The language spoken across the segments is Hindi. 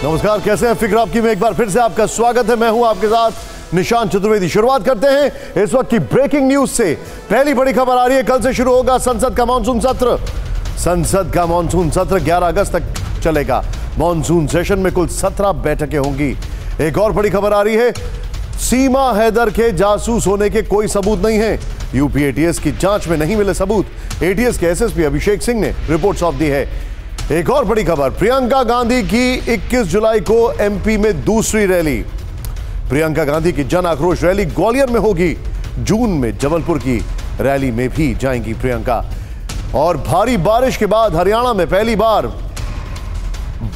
नमस्कार, कैसे हैं फिक्र आपकी में एक बार फिर से आपका स्वागत है। मैं हूं आपके साथ निशांत चतुर्वेदी। शुरुआत करते हैं इस वक्त की ब्रेकिंग न्यूज से। पहली बड़ी खबर आ रही है, कल से शुरू होगा संसद का मानसून सत्र। संसद का मानसून सत्र 11 अगस्त तक चलेगा। मानसून सेशन में कुल 17 बैठकें होंगी। एक और बड़ी खबर आ रही है, सीमा हैदर के जासूस होने के कोई सबूत नहीं है। यूपी एटीएस की जांच में नहीं मिले सबूत। एटीएस के एसएसपी अभिषेक सिंह ने रिपोर्ट सौंप दी है। एक और बड़ी खबर, प्रियंका गांधी की 21 जुलाई को एमपी में दूसरी रैली। प्रियंका गांधी की जन आक्रोश रैली ग्वालियर में होगी। जून में जबलपुर की रैली में भी जाएंगी प्रियंका। और भारी बारिश के बाद हरियाणा में पहली बार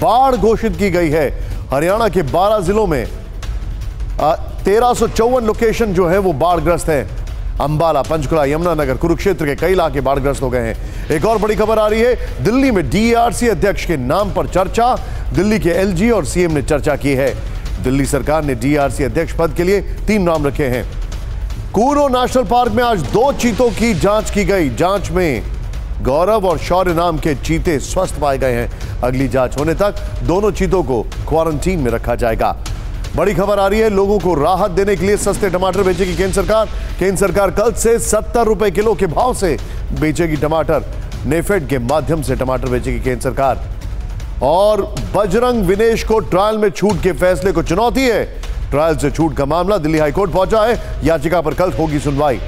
बाढ़ घोषित की गई है। हरियाणा के 12 जिलों में 1354 लोकेशन जो है वो बाढ़ग्रस्त है। अंबाला, पंचकुला, यमुनानगर, कुरुक्षेत्र के कई इलाके बाढ़ग्रस्त हो गए हैं। एक और बड़ी खबर आ रही है, दिल्ली में डीआरसी अध्यक्ष के नाम पर चर्चा। दिल्ली के एलजी और सीएम ने चर्चा की है। दिल्ली सरकार ने डीआरसी अध्यक्ष पद के लिए 3 नाम रखे हैं। कूनो नेशनल पार्क में आज 2 चीतों की जांच की गई। जांच में गौरव और शौर्य नाम के चीते स्वस्थ पाए गए हैं। अगली जांच होने तक दोनों चीतों को क्वारंटीन में रखा जाएगा। बड़ी खबर आ रही है, लोगों को राहत देने के लिए सस्ते टमाटर बेचेगी केंद्र सरकार। केंद्र सरकार कल से 70 रुपए किलो के भाव से बेचेगी टमाटर। नेफेड के माध्यम से टमाटर बेचेगी केंद्र सरकार। और बजरंग विनेश को ट्रायल में छूट के फैसले को चुनौती है। ट्रायल से छूट का मामला दिल्ली हाईकोर्ट पहुंचा है। याचिका पर कल होगी सुनवाई।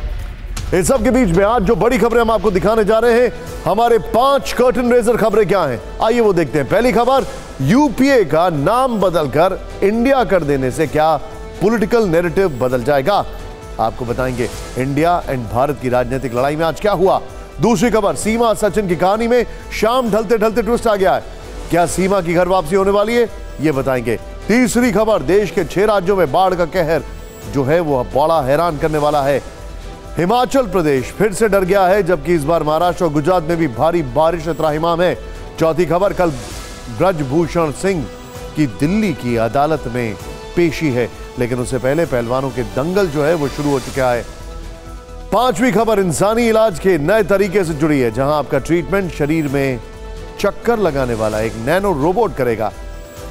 इस सब के बीच में आज जो बड़ी खबरें हम आपको दिखाने जा रहे हैं, हमारे 5 कर्टन रेजर खबरें क्या हैं, आइए वो देखते हैं। पहली खबर, यूपीए का नाम बदलकर इंडिया कर देने से क्या पॉलिटिकल नैरेटिव बदल जाएगा, आपको बताएंगे। इंडिया एंड भारत की राजनीतिक लड़ाई में आज क्या हुआ। दूसरी खबर, सीमा सचिन की कहानी में शाम ढलते ढलते ट्विस्ट आ गया है। क्या सीमा की घर वापसी होने वाली है, ये बताएंगे। तीसरी खबर, देश के 6 राज्यों में बाढ़ का कहर जो है वो बड़ा हैरान करने वाला है। हिमाचल प्रदेश फिर से डर गया है, जबकि इस बार महाराष्ट्र और गुजरात में भी भारी बारिश से त्राहिमाम है। चौथी खबर, कल ब्रजभूषण सिंह की दिल्ली की अदालत में पेशी है, लेकिन उससे पहले पहलवानों के दंगल जो है वो शुरू हो चुका है। पांचवी खबर, इंसानी इलाज के नए तरीके से जुड़ी है, जहां आपका ट्रीटमेंट शरीर में चक्कर लगाने वाला एक नैनो रोबोट करेगा।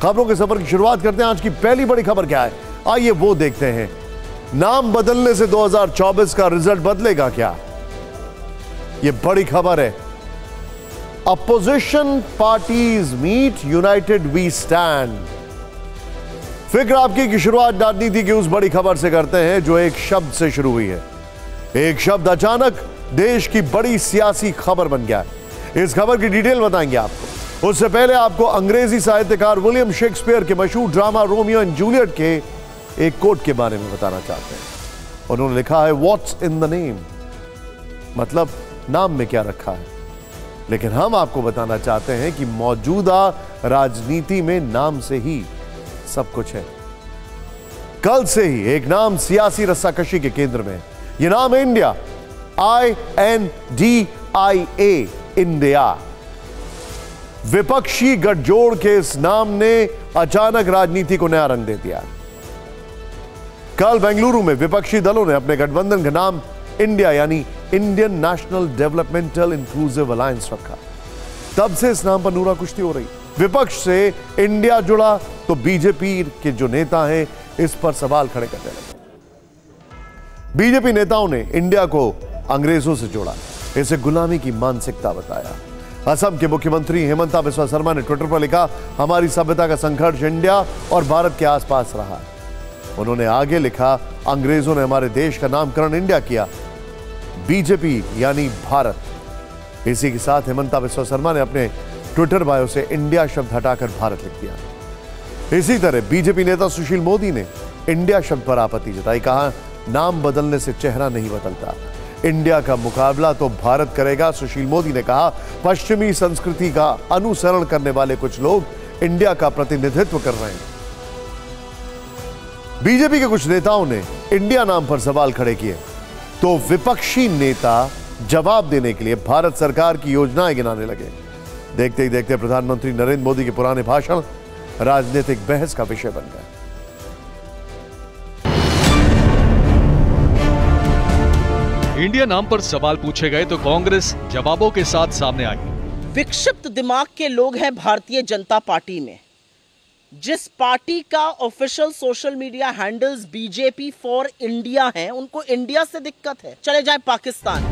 खबरों के सफर की शुरुआत करते हैं। आज की पहली बड़ी खबर क्या है, आइए वो देखते हैं। नाम बदलने से 2024 का रिजल्ट बदलेगा क्या, यह बड़ी खबर है। Opposition parties meet, united we stand. फिक्र आपकी की शुरुआत राजनीति की उस बड़ी खबर से करते हैं जो एक शब्द से शुरू हुई है। एक शब्द अचानक देश की बड़ी सियासी खबर बन गया है। इस खबर की डिटेल बताएंगे आपको। उससे पहले आपको अंग्रेजी साहित्यकार विलियम शेक्सपियर के मशहूर ड्रामा रोमियो एंड जूलियट के एक कोट के बारे में बताना चाहते हैं। उन्होंने लिखा है, व्हाट्स इन द नेम, मतलब नाम में क्या रखा है। लेकिन हम आपको बताना चाहते हैं कि मौजूदा राजनीति में नाम से ही सब कुछ है। कल से ही एक नाम सियासी रस्साकशी के केंद्र में है। यह नाम है इंडिया, INDIA, इंडिया। विपक्षी गठजोड़ के इस नाम ने अचानक राजनीति को नया रंग दे दिया। कल बेंगलुरु में विपक्षी दलों ने अपने गठबंधन का नाम इंडिया यानी Indian national developmental inclusive alliance रखा। तब से इस नाम पर नूरा कुश्ती हो रही। विपक्ष से इंडिया जुड़ा तो बीजेपी के जो नेता हैं इस पर सवाल खड़े करने लगे। बीजेपी नेताओं ने इंडिया को अंग्रेजों से जोड़ा, इसे गुलामी की मानसिकता बताया। असम के मुख्यमंत्री हेमंता बिस्वा शर्मा ने ट्विटर पर लिखा, हमारी सभ्यता का संघर्ष इंडिया और भारत के आसपास रहा है। उन्होंने आगे लिखा, अंग्रेजों ने हमारे देश का नामकरण इंडिया किया, बीजेपी यानी भारत। इसी के साथ हेमंता बिस्वा शर्मा ने अपने ट्विटर बायो से इंडिया शब्द हटाकर भारत लिख दिया। इसी तरह बीजेपी नेता सुशील मोदी ने इंडिया शब्द पर आपत्ति जताई। कहा, नाम बदलने से चेहरा नहीं बदलता, इंडिया का मुकाबला तो भारत करेगा। सुशील मोदी ने कहा, पश्चिमी संस्कृति का अनुसरण करने वाले कुछ लोग इंडिया का प्रतिनिधित्व कर रहे हैं। बीजेपी के कुछ नेताओं ने इंडिया नाम पर सवाल खड़े किए तो विपक्षी नेता जवाब देने के लिए भारत सरकार की योजनाएं गिनाने लगे। देखते ही देखते प्रधानमंत्री नरेंद्र मोदी के पुराने भाषण राजनीतिक बहस का विषय बन गए। इंडिया नाम पर सवाल पूछे गए तो कांग्रेस जवाबों के साथ सामने आई। विक्षिप्त दिमाग के लोग हैं भारतीय जनता पार्टी में। जिस पार्टी का official social media handles BJP for India हैं, उनको इंडिया से दिक्कत है, चले जाए पाकिस्तान।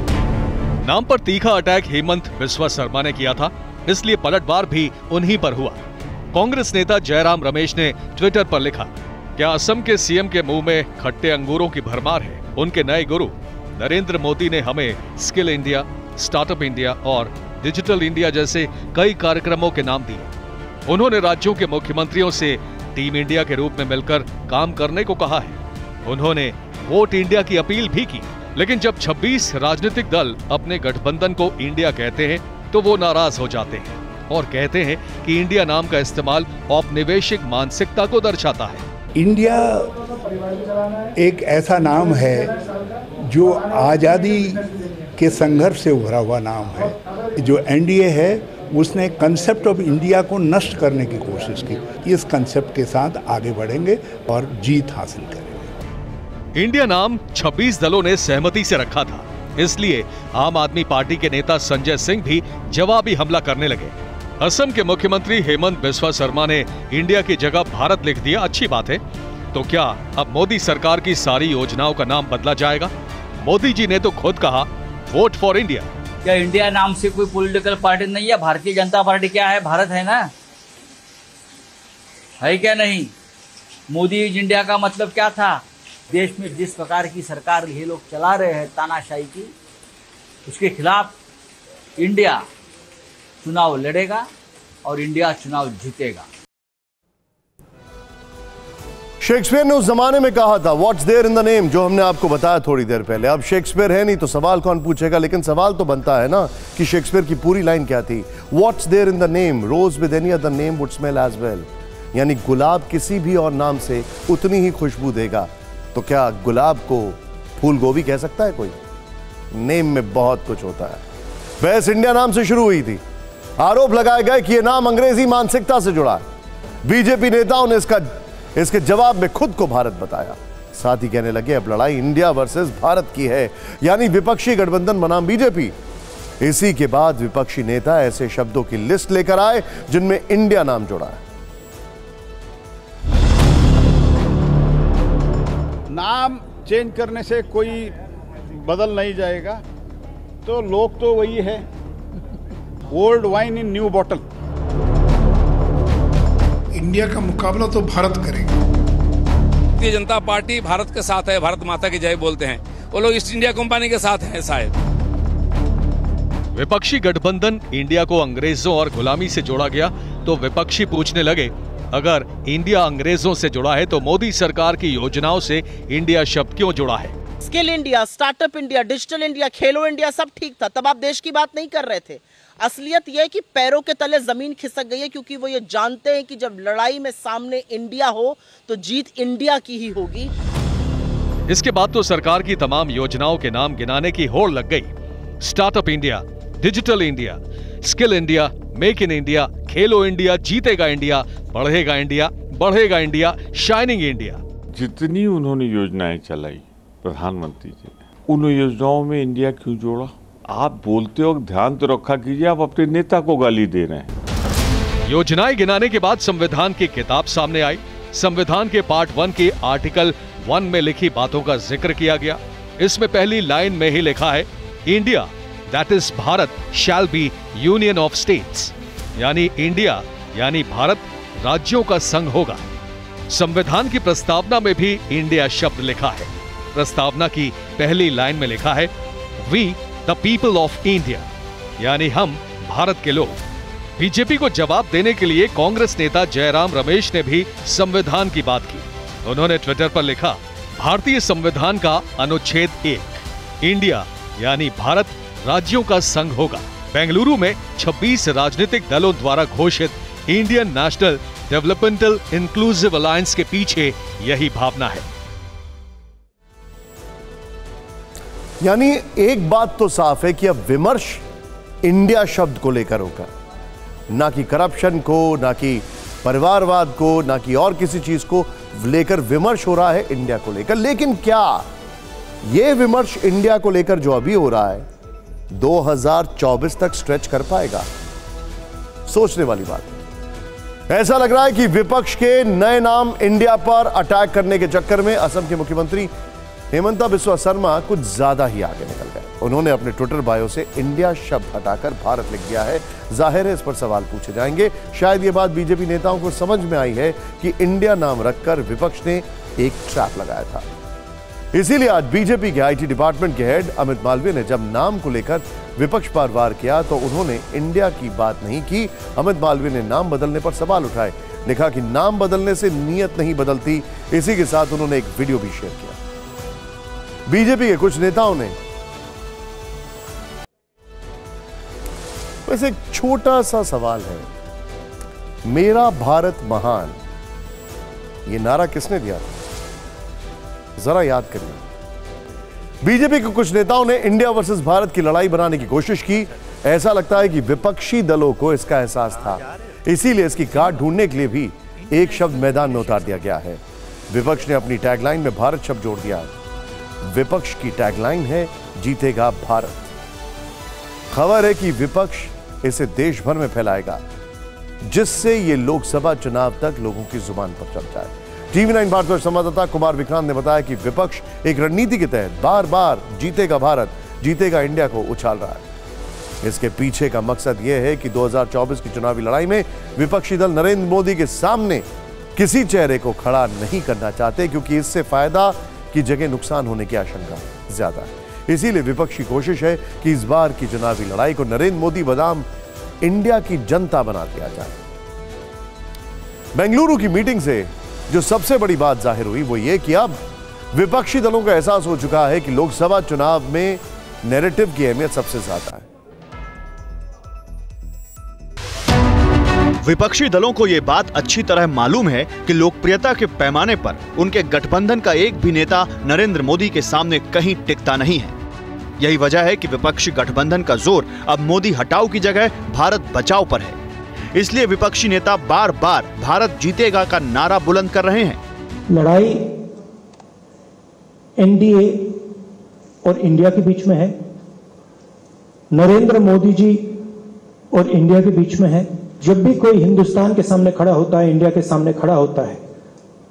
नाम पर तीखा अटैक हेमंत बिस्वा शर्मा ने किया था, इसलिए पलटवार भी उन्हीं पर हुआ। कांग्रेस नेता जयराम रमेश ने ट्विटर पर लिखा, क्या असम के सीएम के मुंह में खट्टे अंगूरों की भरमार है? उनके नए गुरु नरेंद्र मोदी ने हमें स्किल इंडिया, स्टार्टअप इंडिया और डिजिटल इंडिया जैसे कई कार्यक्रमों के नाम दिए। उन्होंने राज्यों के मुख्यमंत्रियों से टीम इंडिया के रूप में मिलकर काम करने को कहा है। उन्होंने वोट इंडिया की अपील भी की, लेकिन जब 26 राजनीतिक दल अपने गठबंधन को इंडिया कहते हैं तो वो नाराज हो जाते हैं और कहते हैं कि इंडिया नाम का इस्तेमाल औपनिवेशिक मानसिकता को दर्शाता है। इंडिया एक ऐसा नाम है जो आज़ादी के संघर्ष से उभरा हुआ नाम है। जो एनडीए है उसने कंसेप्ट ऑफ इंडिया को नष्ट करने की कोशिश की। इस कंसेप्ट के साथ आगे बढ़ेंगे और जीत हासिल करेंगे। इंडिया नाम 26 दलों ने सहमति से रखा था, इसलिए आम आदमी पार्टी के नेता संजय सिंह भी जवाबी हमला करने लगे। असम के मुख्यमंत्री हेमंत बिस्वा शर्मा ने इंडिया की जगह भारत लिख दिया। अच्छी बात है, तो क्या अब मोदी सरकार की सारी योजनाओं का नाम बदला जाएगा? मोदी जी ने तो खुद कहा, वोट फॉर इंडिया। क्या इंडिया नाम से कोई पॉलिटिकल पार्टी नहीं है? भारतीय जनता पार्टी क्या है? भारत है ना, है क्या नहीं? मोदी इज इंडिया का मतलब क्या था? देश में जिस प्रकार की सरकार ये लोग चला रहे हैं तानाशाही की, उसके खिलाफ इंडिया चुनाव लड़ेगा और इंडिया चुनाव जीतेगा। शेक्सपियर ने उस जमाने में कहा था, what's there in the name, जो हमने आपको बताया थोड़ी देर पहले। अब शेक्सपियर है नहीं तो सवाल कौन पूछेगा, लेकिन सवाल तो बनता है ना कि शेक्सपियर की पूरी लाइन क्या थी? What's there in the name, rose with any other name would smell as well. यानी गुलाब किसी भी और नाम से उतनी ही खुशबू देगा। तो क्या गुलाब को फूल गोभी कह सकता है कोई? नेम में बहुत कुछ होता है। बहस इंडिया नाम से शुरू हुई थी। आरोप लगाए गए कि यह नाम अंग्रेजी मानसिकता से जुड़ा है। बीजेपी नेताओं ने इसके जवाब में खुद को भारत बताया। साथ ही कहने लगे, अब लड़ाई इंडिया वर्सेस भारत की है, यानी विपक्षी गठबंधन बनाम बीजेपी। इसी के बाद विपक्षी नेता ऐसे शब्दों की लिस्ट लेकर आए जिनमें इंडिया नाम जुड़ा है। नाम चेंज करने से कोई बदल नहीं जाएगा, तो लोग तो वही है, old wine in new bottle. India का मुकाबला तो भारत करेगा। भारतीय जनता पार्टी भारत के साथ है, भारत माता की जय बोलते हैं। वो लोग ईस्ट इंडिया कंपनी के साथ हैं शायद। विपक्षी गठबंधन इंडिया को अंग्रेजों और गुलामी से जोड़ा गया तो विपक्षी पूछने लगे, अगर इंडिया अंग्रेजों से जुड़ा है तो मोदी सरकार की योजनाओं से इंडिया शब्द क्यों जुड़ा है? Skill India, startup India, digital India, खेलो इंडिया सब ठीक था, तब आप देश की बात नहीं कर रहे थे। असलियत यह है कि पैरों के तले जमीन खिसक गई है, क्योंकि वो ये जानते हैं कि जब लड़ाई में सामने इंडिया हो तो जीत इंडिया की ही होगी। इसके बाद तो सरकार की तमाम योजनाओं के नाम गिनाने की होड़ लग गई। Startup India, digital India, skill India, make in India, Khelo India, जीतेगा इंडिया, बढ़ेगा इंडिया, बढ़ेगा इंडिया, शाइनिंग इंडिया। जितनी उन्होंने योजनाएं चलाई प्रधानमंत्री जी ने, उन योजनाओं में इंडिया क्यों जोड़ा? आप बोलते हो, ध्यान तो रखा कीजिए, आप अपने नेता को गाली दे रहे हैं। योजनाएं गिनाने के बाद संविधान की किताब सामने आई। संविधान के पार्ट 1 के आर्टिकल 1 में लिखी बातों का जिक्र किया गया। इसमें पहली लाइन में ही लिखा है, India that is Bharat shall be union of states, यानी इंडिया यानी भारत राज्यों का संघ होगा। संविधान की प्रस्तावना में भी इंडिया शब्द लिखा है। प्रस्तावना की पहली लाइन में लिखा है, we the people of India, यानी हम भारत के लोग। बीजेपी को जवाब देने के लिए कांग्रेस नेता जयराम रमेश ने भी संविधान की बात की। उन्होंने ट्विटर पर लिखा, भारतीय संविधान का अनुच्छेद 1, इंडिया यानी भारत राज्यों का संघ होगा। बेंगलुरु में 26 राजनीतिक दलों द्वारा घोषित Indian national developmental inclusive alliance के पीछे यही भावना है। यानी एक बात तो साफ है कि अब विमर्श इंडिया शब्द को लेकर होगा, ना कि करप्शन को, ना कि परिवारवाद को, ना कि और किसी चीज को लेकर विमर्श हो रहा है इंडिया को लेकर। लेकिन क्या यह विमर्श इंडिया को लेकर जो अभी हो रहा है 2024 तक स्ट्रेच कर पाएगा? सोचने वाली बात है। ऐसा लग रहा है कि विपक्ष के नए नाम इंडिया पर अटैक करने के चक्कर में असम के मुख्यमंत्री हेमंता बिस्वा शर्मा कुछ ज्यादा ही आगे निकल गए। उन्होंने अपने ट्विटर बायो से इंडिया शब्द हटाकर भारत लिख दिया है। जाहिर है इस पर सवाल पूछे जाएंगे। शायद ये बात बीजेपी नेताओं को समझ में आई है कि इंडिया नाम रखकर विपक्ष ने एक ट्रैप लगाया था। इसीलिए आज बीजेपी के आईटी डिपार्टमेंट के हेड अमित मालवीय ने जब नाम को लेकर विपक्ष पर वार किया तो उन्होंने इंडिया की बात नहीं की। अमित मालवीय ने नाम बदलने पर सवाल उठाए, लिखा कि नाम बदलने से नीयत नहीं बदलती। इसी के साथ उन्होंने एक वीडियो भी शेयर किया। बीजेपी के कुछ नेताओं ने वैसे एक छोटा सा सवाल है, मेरा भारत महान, ये नारा किसने दिया था? जरा याद करिए। बीजेपी के कुछ नेताओं ने इंडिया वर्सेस भारत की लड़ाई बनाने की कोशिश की। ऐसा लगता है कि विपक्षी दलों को इसका एहसास था, इसीलिए इसकी काट ढूंढने के लिए भी एक शब्द मैदान में उतार दिया गया है। विपक्ष ने अपनी टैगलाइन में भारत शब्द जोड़ दिया है। विपक्ष की टैगलाइन है जीतेगा भारत। खबर है कि विपक्ष इसे देश भर में फैलाएगा, जिससे ये लोकसभा चुनाव तक लोगों की जुबान पर चढ़ जाए। TV9 भारतवर्ष संवाददाता कुमार विक्रांत ने बताया कि विपक्ष एक रणनीति के तहत बार बार जीतेगा भारत, जीतेगा इंडिया को उछाल रहा है। इसके पीछे का मकसद यह है कि 2024 की चुनावी लड़ाई में विपक्षी दल नरेंद्र मोदी के सामने किसी चेहरे को खड़ा नहीं करना चाहते, क्योंकि इससे फायदा की जगह नुकसान होने की आशंका ज्यादा है। इसीलिए विपक्ष की कोशिश है कि इस बार की चुनावी लड़ाई को नरेंद्र मोदी बनाम इंडिया की जनता बना दिया जाए। बेंगलुरु की मीटिंग से जो सबसे बड़ी बात जाहिर हुई वो ये कि अब विपक्षी दलों का एहसास हो चुका है कि लोकसभा चुनाव में नैरेटिव की अहमियत सबसे ज्यादा है। विपक्षी दलों को यह बात अच्छी तरह मालूम है कि लोकप्रियता के पैमाने पर उनके गठबंधन का एक भी नेता नरेंद्र मोदी के सामने कहीं टिकता नहीं है। यही वजह है कि विपक्षी गठबंधन का जोर अब मोदी हटाओ की जगह भारत बचाओ पर है। इसलिए विपक्षी नेता बार बार भारत जीतेगा का नारा बुलंद कर रहे हैं। लड़ाई एनडीए और इंडिया के बीच में है, नरेंद्र मोदी जी और इंडिया के बीच में है। जब भी कोई हिंदुस्तान के सामने खड़ा होता है, इंडिया के सामने खड़ा होता है,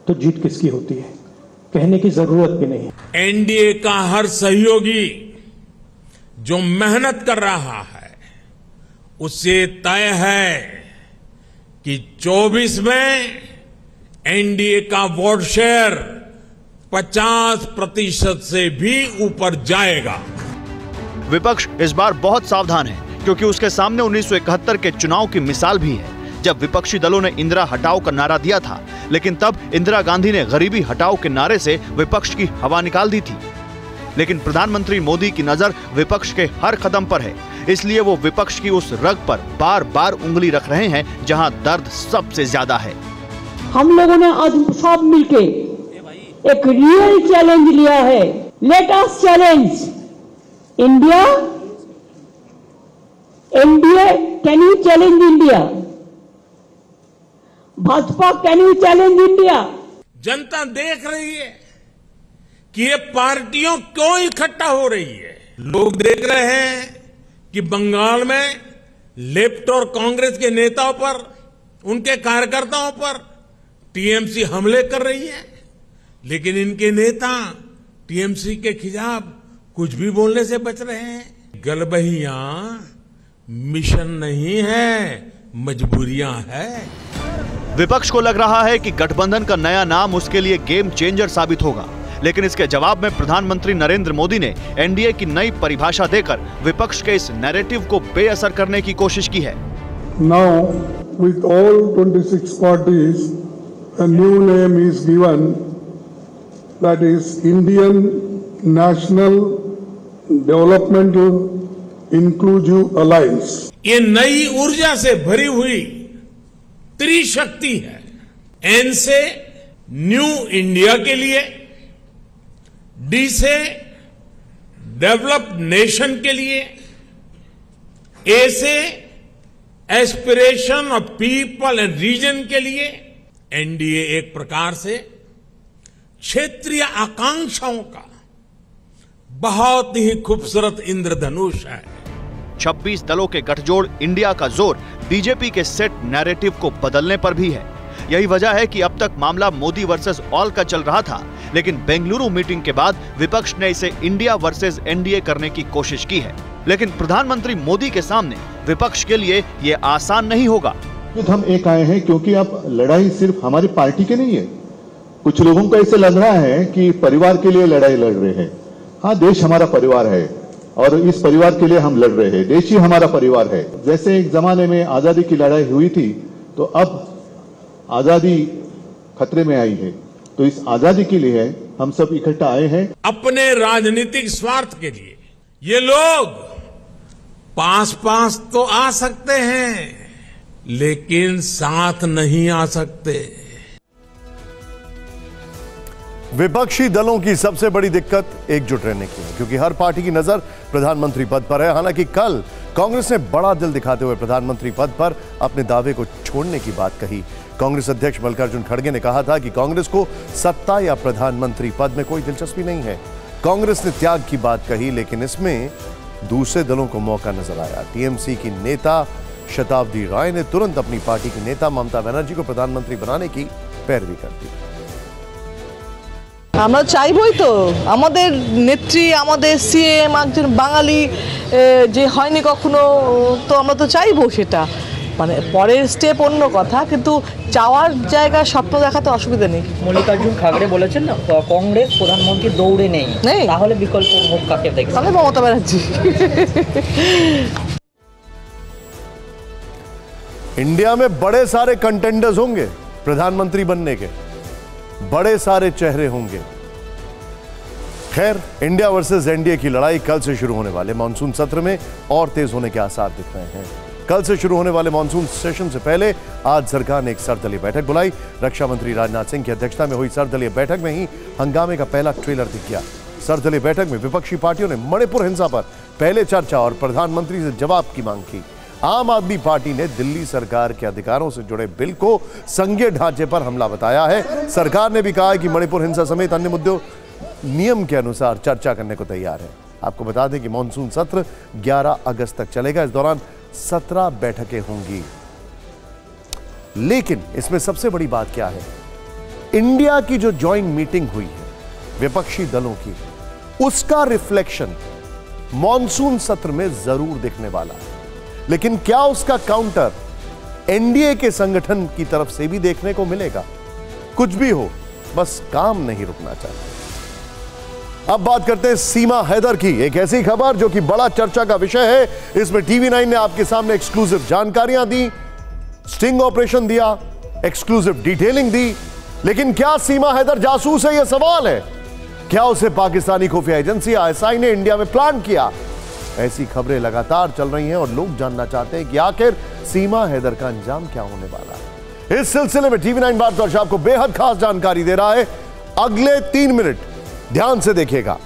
तो जीत किसकी होती है कहने की जरूरत भी नहीं है। एनडीए का हर सहयोगी जो मेहनत कर रहा है, उससे तय है कि 24 में एनडीए का वोट शेयर 50% से भी ऊपर जाएगा। विपक्ष इस बार बहुत सावधान है, क्योंकि उसके सामने 1971 के चुनाव की मिसाल भी है, जब विपक्षी दलों ने इंदिरा हटाओ का नारा दिया था, लेकिन तब इंदिरा गांधी ने गरीबी हटाओ के नारे से विपक्ष की हवा निकाल दी थी। लेकिन प्रधानमंत्री मोदी की नजर विपक्ष के हर कदम पर है, इसलिए वो विपक्ष की उस रग पर बार बार उंगली रख रहे हैं जहां दर्द सबसे ज्यादा है। हम लोगों ने आज सब मिलके एक रियल चैलेंज लिया है। Let us challenge India. NDA, can you challenge India? Bhajpa, can you challenge India? जनता देख रही है कि ये पार्टियों क्यों इकट्ठा हो रही है। लोग देख रहे हैं कि बंगाल में लेफ्ट और कांग्रेस के नेताओं पर, उनके कार्यकर्ताओं पर टीएमसी हमले कर रही है, लेकिन इनके नेता टीएमसी के खिलाफ कुछ भी बोलने से बच रहे हैं। गलबहियां मिशन नहीं है, मजबूरियां है। विपक्ष को लग रहा है कि गठबंधन का नया नाम उसके लिए गेम चेंजर साबित होगा, लेकिन इसके जवाब में प्रधानमंत्री नरेंद्र मोदी ने एनडीए की नई परिभाषा देकर विपक्ष के इस नैरेटिव को बेअसर करने की कोशिश की है। Now, with all 26 parties, a new name is given, that is Indian National Developmental Inclusive Alliance. ये नई ऊर्जा से भरी हुई त्रिशक्ति है। एन से न्यू इंडिया के लिए, डी से डेवलप्ड नेशन के लिए, ए से aspiration of people and region के लिए। एनडीए एक प्रकार से क्षेत्रीय आकांक्षाओं का बहुत ही खूबसूरत इंद्रधनुष है। 26 दलों के गठजोड़ इंडिया का जोर बीजेपी के सेट नैरेटिव को बदलने पर भी है। यही वजह है कि अब तक मामला मोदी वर्सेस ऑल का चल रहा था, लेकिन बेंगलुरु मीटिंग के बाद विपक्ष ने इसे इंडिया वर्सेस एनडीए करने की कोशिश की है। लेकिन प्रधानमंत्री मोदी के सामने विपक्ष के लिए ये आसान नहीं होगा। हम एक आए हैं क्योंकि अब लड़ाई सिर्फ हमारी पार्टी की नहीं है। कुछ लोगों को ऐसे लग रहा है कि परिवार के लिए लड़ाई लड़ रहे हैं। हाँ, देश हमारा परिवार है और इस परिवार के लिए हम लड़ रहे हैं। देश ही हमारा परिवार है। जैसे एक जमाने में आजादी की लड़ाई हुई थी, तो अब आजादी खतरे में आई है। तो इस आजादी के लिए हम सब इकट्ठा आए हैं। अपने राजनीतिक स्वार्थ के लिए ये लोग पास तो आ सकते हैं, लेकिन साथ नहीं आ सकते। विपक्षी दलों की सबसे बड़ी दिक्कत एकजुट रहने की है, क्योंकि हर पार्टी की नजर प्रधानमंत्री पद पर है। हालांकि कल कांग्रेस ने बड़ा दिल दिखाते हुए प्रधानमंत्री पद पर अपने दावे को छोड़ने की बात कही। कांग्रेस अध्यक्ष मल्लिकार्जुन खड़गे ने कहा था कि कांग्रेस को सत्ता या प्रधानमंत्री पद में कोई दिलचस्पी नहीं है। कांग्रेस ने त्याग की बात कही, लेकिन इसमें दूसरे दलों को मौका नजर आया। टीएमसी की नेता शताब्दी राय ने तुरंत अपनी पार्टी की नेता ममता बनर्जी को प्रधानमंत्री बनाने की पैरवी कर दी। আমরা চাইবই তো আমাদের নেত্রী, আমাদের সিএম একজন বাঙালি যে হয়নি কখনো, তো আমরা তো চাইবো সেটা। মানে পরের স্টেপ অন্য কথা, কিন্তু চাওয়ার জায়গায় স্বপ্ন দেখাতে অসুবিধা নেই। মল্লিকার্জুন খাগড়ে বলেছেন না, কংগ্রেস প্রধানমন্ত্রী দৌড়ে নেই, তাহলে বিকল্প মুখ কাকে দেখছেন? তাহলে মমতা ব্যানার্জি। इंडिया में बड़े सारे कंटेंडर्स होंगे प्रधानमंत्री बनने के, बड़े सारे चेहरे होंगे। खैर, इंडिया वर्सेस एनडीए की लड़ाई कल से शुरू होने वाले मानसून सत्र में और तेज होने के आसार दिख रहे हैं। कल से शुरू होने वाले मानसून सेशन से पहले आज सरकार ने एक सर्वदलीय बैठक बुलाई। रक्षा मंत्री राजनाथ सिंह की अध्यक्षता में हुई सर्वदलीय बैठक में ही हंगामे का पहला ट्रेलर दिख गया। सर्वदलीय बैठक में विपक्षी पार्टियों ने मणिपुर हिंसा पर पहले चर्चा और प्रधानमंत्री से जवाब की मांग की। आम आदमी पार्टी ने दिल्ली सरकार के अधिकारों से जुड़े बिल को संघीय ढांचे पर हमला बताया है। सरकार ने भी कहा है कि मणिपुर हिंसा समेत अन्य मुद्दों नियम के अनुसार चर्चा करने को तैयार है। आपको बता दें कि मानसून सत्र 11 अगस्त तक चलेगा। इस दौरान 17 बैठकें होंगी। लेकिन इसमें सबसे बड़ी बात क्या है, इंडिया की जो ज्वाइंट मीटिंग हुई है विपक्षी दलों की, उसका रिफ्लेक्शन मानसून सत्र में जरूर दिखने वाला है। लेकिन क्या उसका काउंटर एनडीए के संगठन की तरफ से भी देखने को मिलेगा? कुछ भी हो, बस काम नहीं रुकना चाहिए। अब बात करते हैं सीमा हैदर की, एक ऐसी खबर जो कि बड़ा चर्चा का विषय है। इसमें टीवी9 ने आपके सामने एक्सक्लूसिव जानकारियां दी, स्टिंग ऑपरेशन दिया, एक्सक्लूसिव डिटेलिंग दी। लेकिन क्या सीमा हैदर जासूस है, यह सवाल है। क्या उसे पाकिस्तानी खुफिया एजेंसी आईएसआई ने इंडिया में प्लांट किया? ऐसी खबरें लगातार चल रही हैं और लोग जानना चाहते हैं कि आखिर सीमा हैदर का अंजाम क्या होने वाला है। इस सिलसिले में टीवी9 भारतवर्ष आपको बेहद खास जानकारी दे रहा है। अगले 3 मिनट ध्यान से देखिएगा।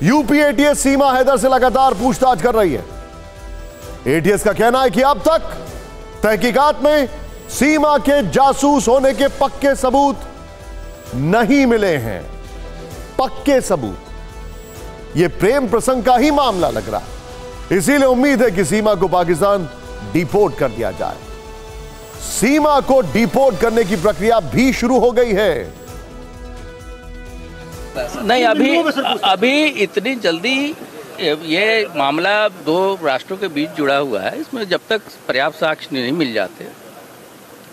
यूपी एटीएस सीमा हैदर से लगातार पूछताछ कर रही है। एटीएस का कहना है कि अब तक तहकीकात में सीमा के जासूस होने के पक्के सबूत नहीं मिले हैं। पक्के सबूत। यह प्रेम प्रसंग का ही मामला लग रहा है, इसीलिए उम्मीद है कि सीमा को पाकिस्तान डिपोर्ट कर दिया जाए। सीमा को डिपोर्ट करने की प्रक्रिया भी शुरू हो गई है। नहीं, अभी इतनी जल्दी ये मामला 2 राष्ट्रों के बीच जुड़ा हुआ है। इसमें जब तक पर्याप्त साक्ष्य नहीं मिल जाते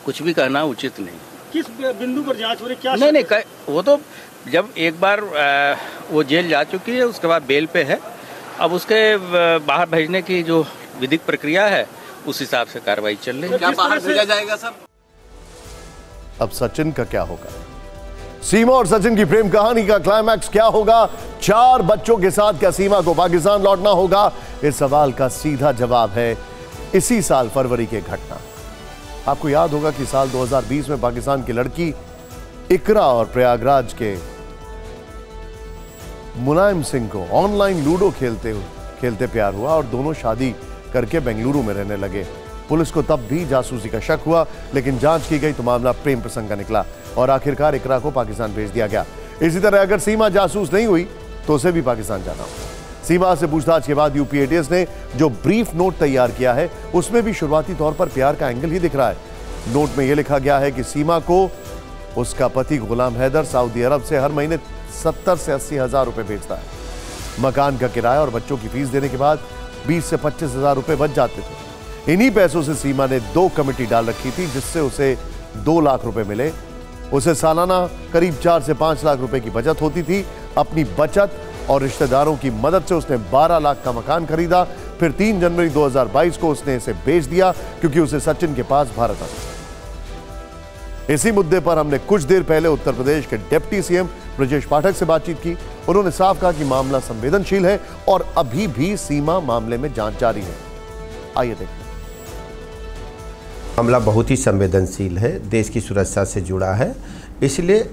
कुछ भी कहना उचित नहीं। किस बिंदु पर जांच हो रही, क्या? नहीं, वो तो जब एक बार वो जेल जा चुकी है, उसके बाद बेल पे है। अब उसके बाहर भेजने की जो विधिक प्रक्रिया है उस हिसाब से कार्रवाई चल रही है। क्या बाहर भेजा जाएगा सर? अब सचिन का क्या होगा? सीमा और सचिन की प्रेम कहानी का क्लाइमैक्स क्या होगा? 4 बच्चों के साथ क्या सीमा को पाकिस्तान लौटना होगा? इस सवाल का सीधा जवाब है इसी साल फरवरी की घटना। आपको याद होगा कि साल 2020 में पाकिस्तान की लड़की इकरा और प्रयागराज के मुलायम सिंह को ऑनलाइन लूडो खेलते प्यार हुआ और दोनों शादी करके बेंगलुरु में रहने लगे। पुलिस को तब भी जासूसी का शक हुआ, लेकिन जांच की गई तो मामला प्रेम प्रसंग का निकला और आखिरकार इकरा को पाकिस्तान भेज दिया गया। इसी तरह अगर सीमा जासूस नहीं हुई तो उसे भी पाकिस्तान जाना होगा। सीमा से पूछताछ के बाद यूपी एटीएस ने जो ब्रीफ नोट तैयार किया है उसमें भी शुरुआती तौर पर प्यार का एंगल ही दिख रहा है। नोट में यह लिखा गया है कि सीमा को उसका पति गुलाम हैदर सऊदी अरब से हर महीने 70 से 80 हजार रुपए भेजता है। मकान का किराया और बच्चों की फीस देने के बाद 20 से 25 हजार रुपए बच जाते थे। इन्हीं पैसों से सीमा ने 2 कमेटी डाल रखी थी जिससे उसे 2 लाख रुपए मिले। उसे सालाना करीब 4 से 5 लाख रुपए की बचत होती थी। अपनी बचत और रिश्तेदारों की मदद से उसने 12 लाख का मकान खरीदा। फिर 3 जनवरी 2022 को उसने इसे बेच दिया क्योंकि उसे सचिन के पास भारत आना था। इसी मुद्दे पर हमने कुछ देर पहले उत्तर प्रदेश के डिप्टी सीएम ब्रजेश पाठक से बातचीत की। उन्होंने साफ कहा कि मामला संवेदनशील है और अभी भी सीमा मामले में जांच जारी है। आइए देखते हैं। मामला बहुत ही संवेदनशील है, देश की सुरक्षा से जुड़ा है, इसलिए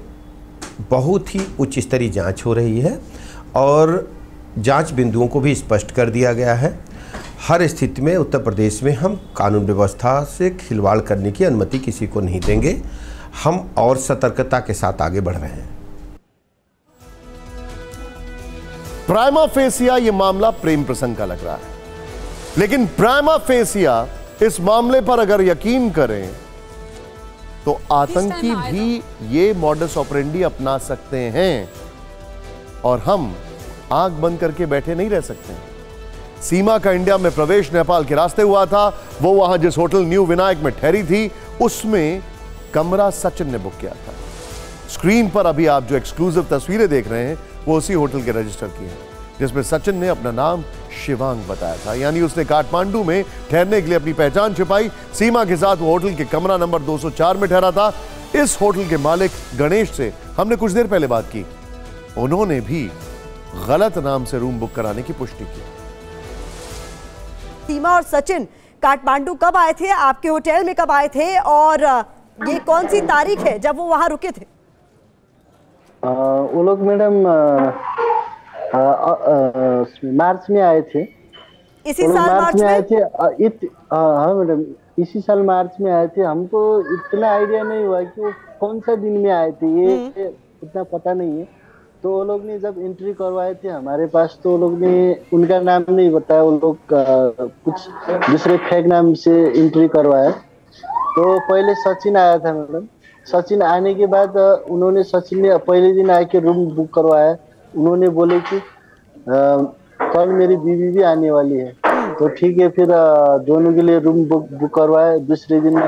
बहुत ही उच्च स्तरीय जांच हो रही है और जांच बिंदुओं को भी स्पष्ट कर दिया गया है। हर स्थिति में उत्तर प्रदेश में हम कानून व्यवस्था से खिलवाड़ करने की अनुमति किसी को नहीं देंगे। हम और सतर्कता के साथ आगे बढ़ रहे हैं। प्राइमा फेसिया ये मामला प्रेम प्रसंग का लग रहा है, लेकिन प्राइमा फेसिया इस मामले पर अगर यकीन करें तो आतंकी भी ये मॉडस ऑपरेंडी अपना सकते हैं और हम आंख बंद करके बैठे नहीं रह सकते। सीमा का इंडिया में प्रवेश नेपाल के रास्ते हुआ था। वो वहां जिस होटल न्यू विनायक में ठहरी थी उसमें कमरा सचिन ने बुक किया था। स्क्रीन पर अभी आप जो एक्सक्लूसिव तस्वीरें देख रहे हैं वो उसी होटल के रजिस्टर की है जिसमें सचिन ने अपना नाम शिवांग बताया था। यानी उसने काठमांडू में ठहरने के लिए अपनी पहचान छिपाई। सीमा के साथ वो होटल के कमरा नंबर 204 में ठहरा था। इस होटल के मालिक गणेश से हमने कुछ देर पहले बात की। उन्होंने भी गलत नाम से रूम बुक कराने की पुष्टि की। सीमा और सचिन काठमांडू कब आए थे, आपके होटल में कब आए थे और ये कौन सी तारीख है जब वो वहां रुके थे? वो लोग मैडम मार्च में आए थे। इसी साल मार्च में आए थे। हाँ मैडम, इसी साल मार्च में आए थे। हमको इतना आइडिया नहीं हुआ कि वो कौन सा दिन में आए थे, ये इतना पता नहीं है। तो वो लोग ने जब एंट्री करवाए थे हमारे पास तो वो लोग ने उनका नाम नहीं बताया। वो लोग कुछ दूसरे फेक नाम से एंट्री करवाया। तो पहले सचिन आया था मैडम। सचिन आने के बाद सचिन ने पहले दिन आके रूम बुक करवाया। उन्होंने बोले कि कल मेरी बीवी भी आने वाली है। तो ठीक है, फिर दोनों के लिए रूम बुक करवाया। दूसरे दिन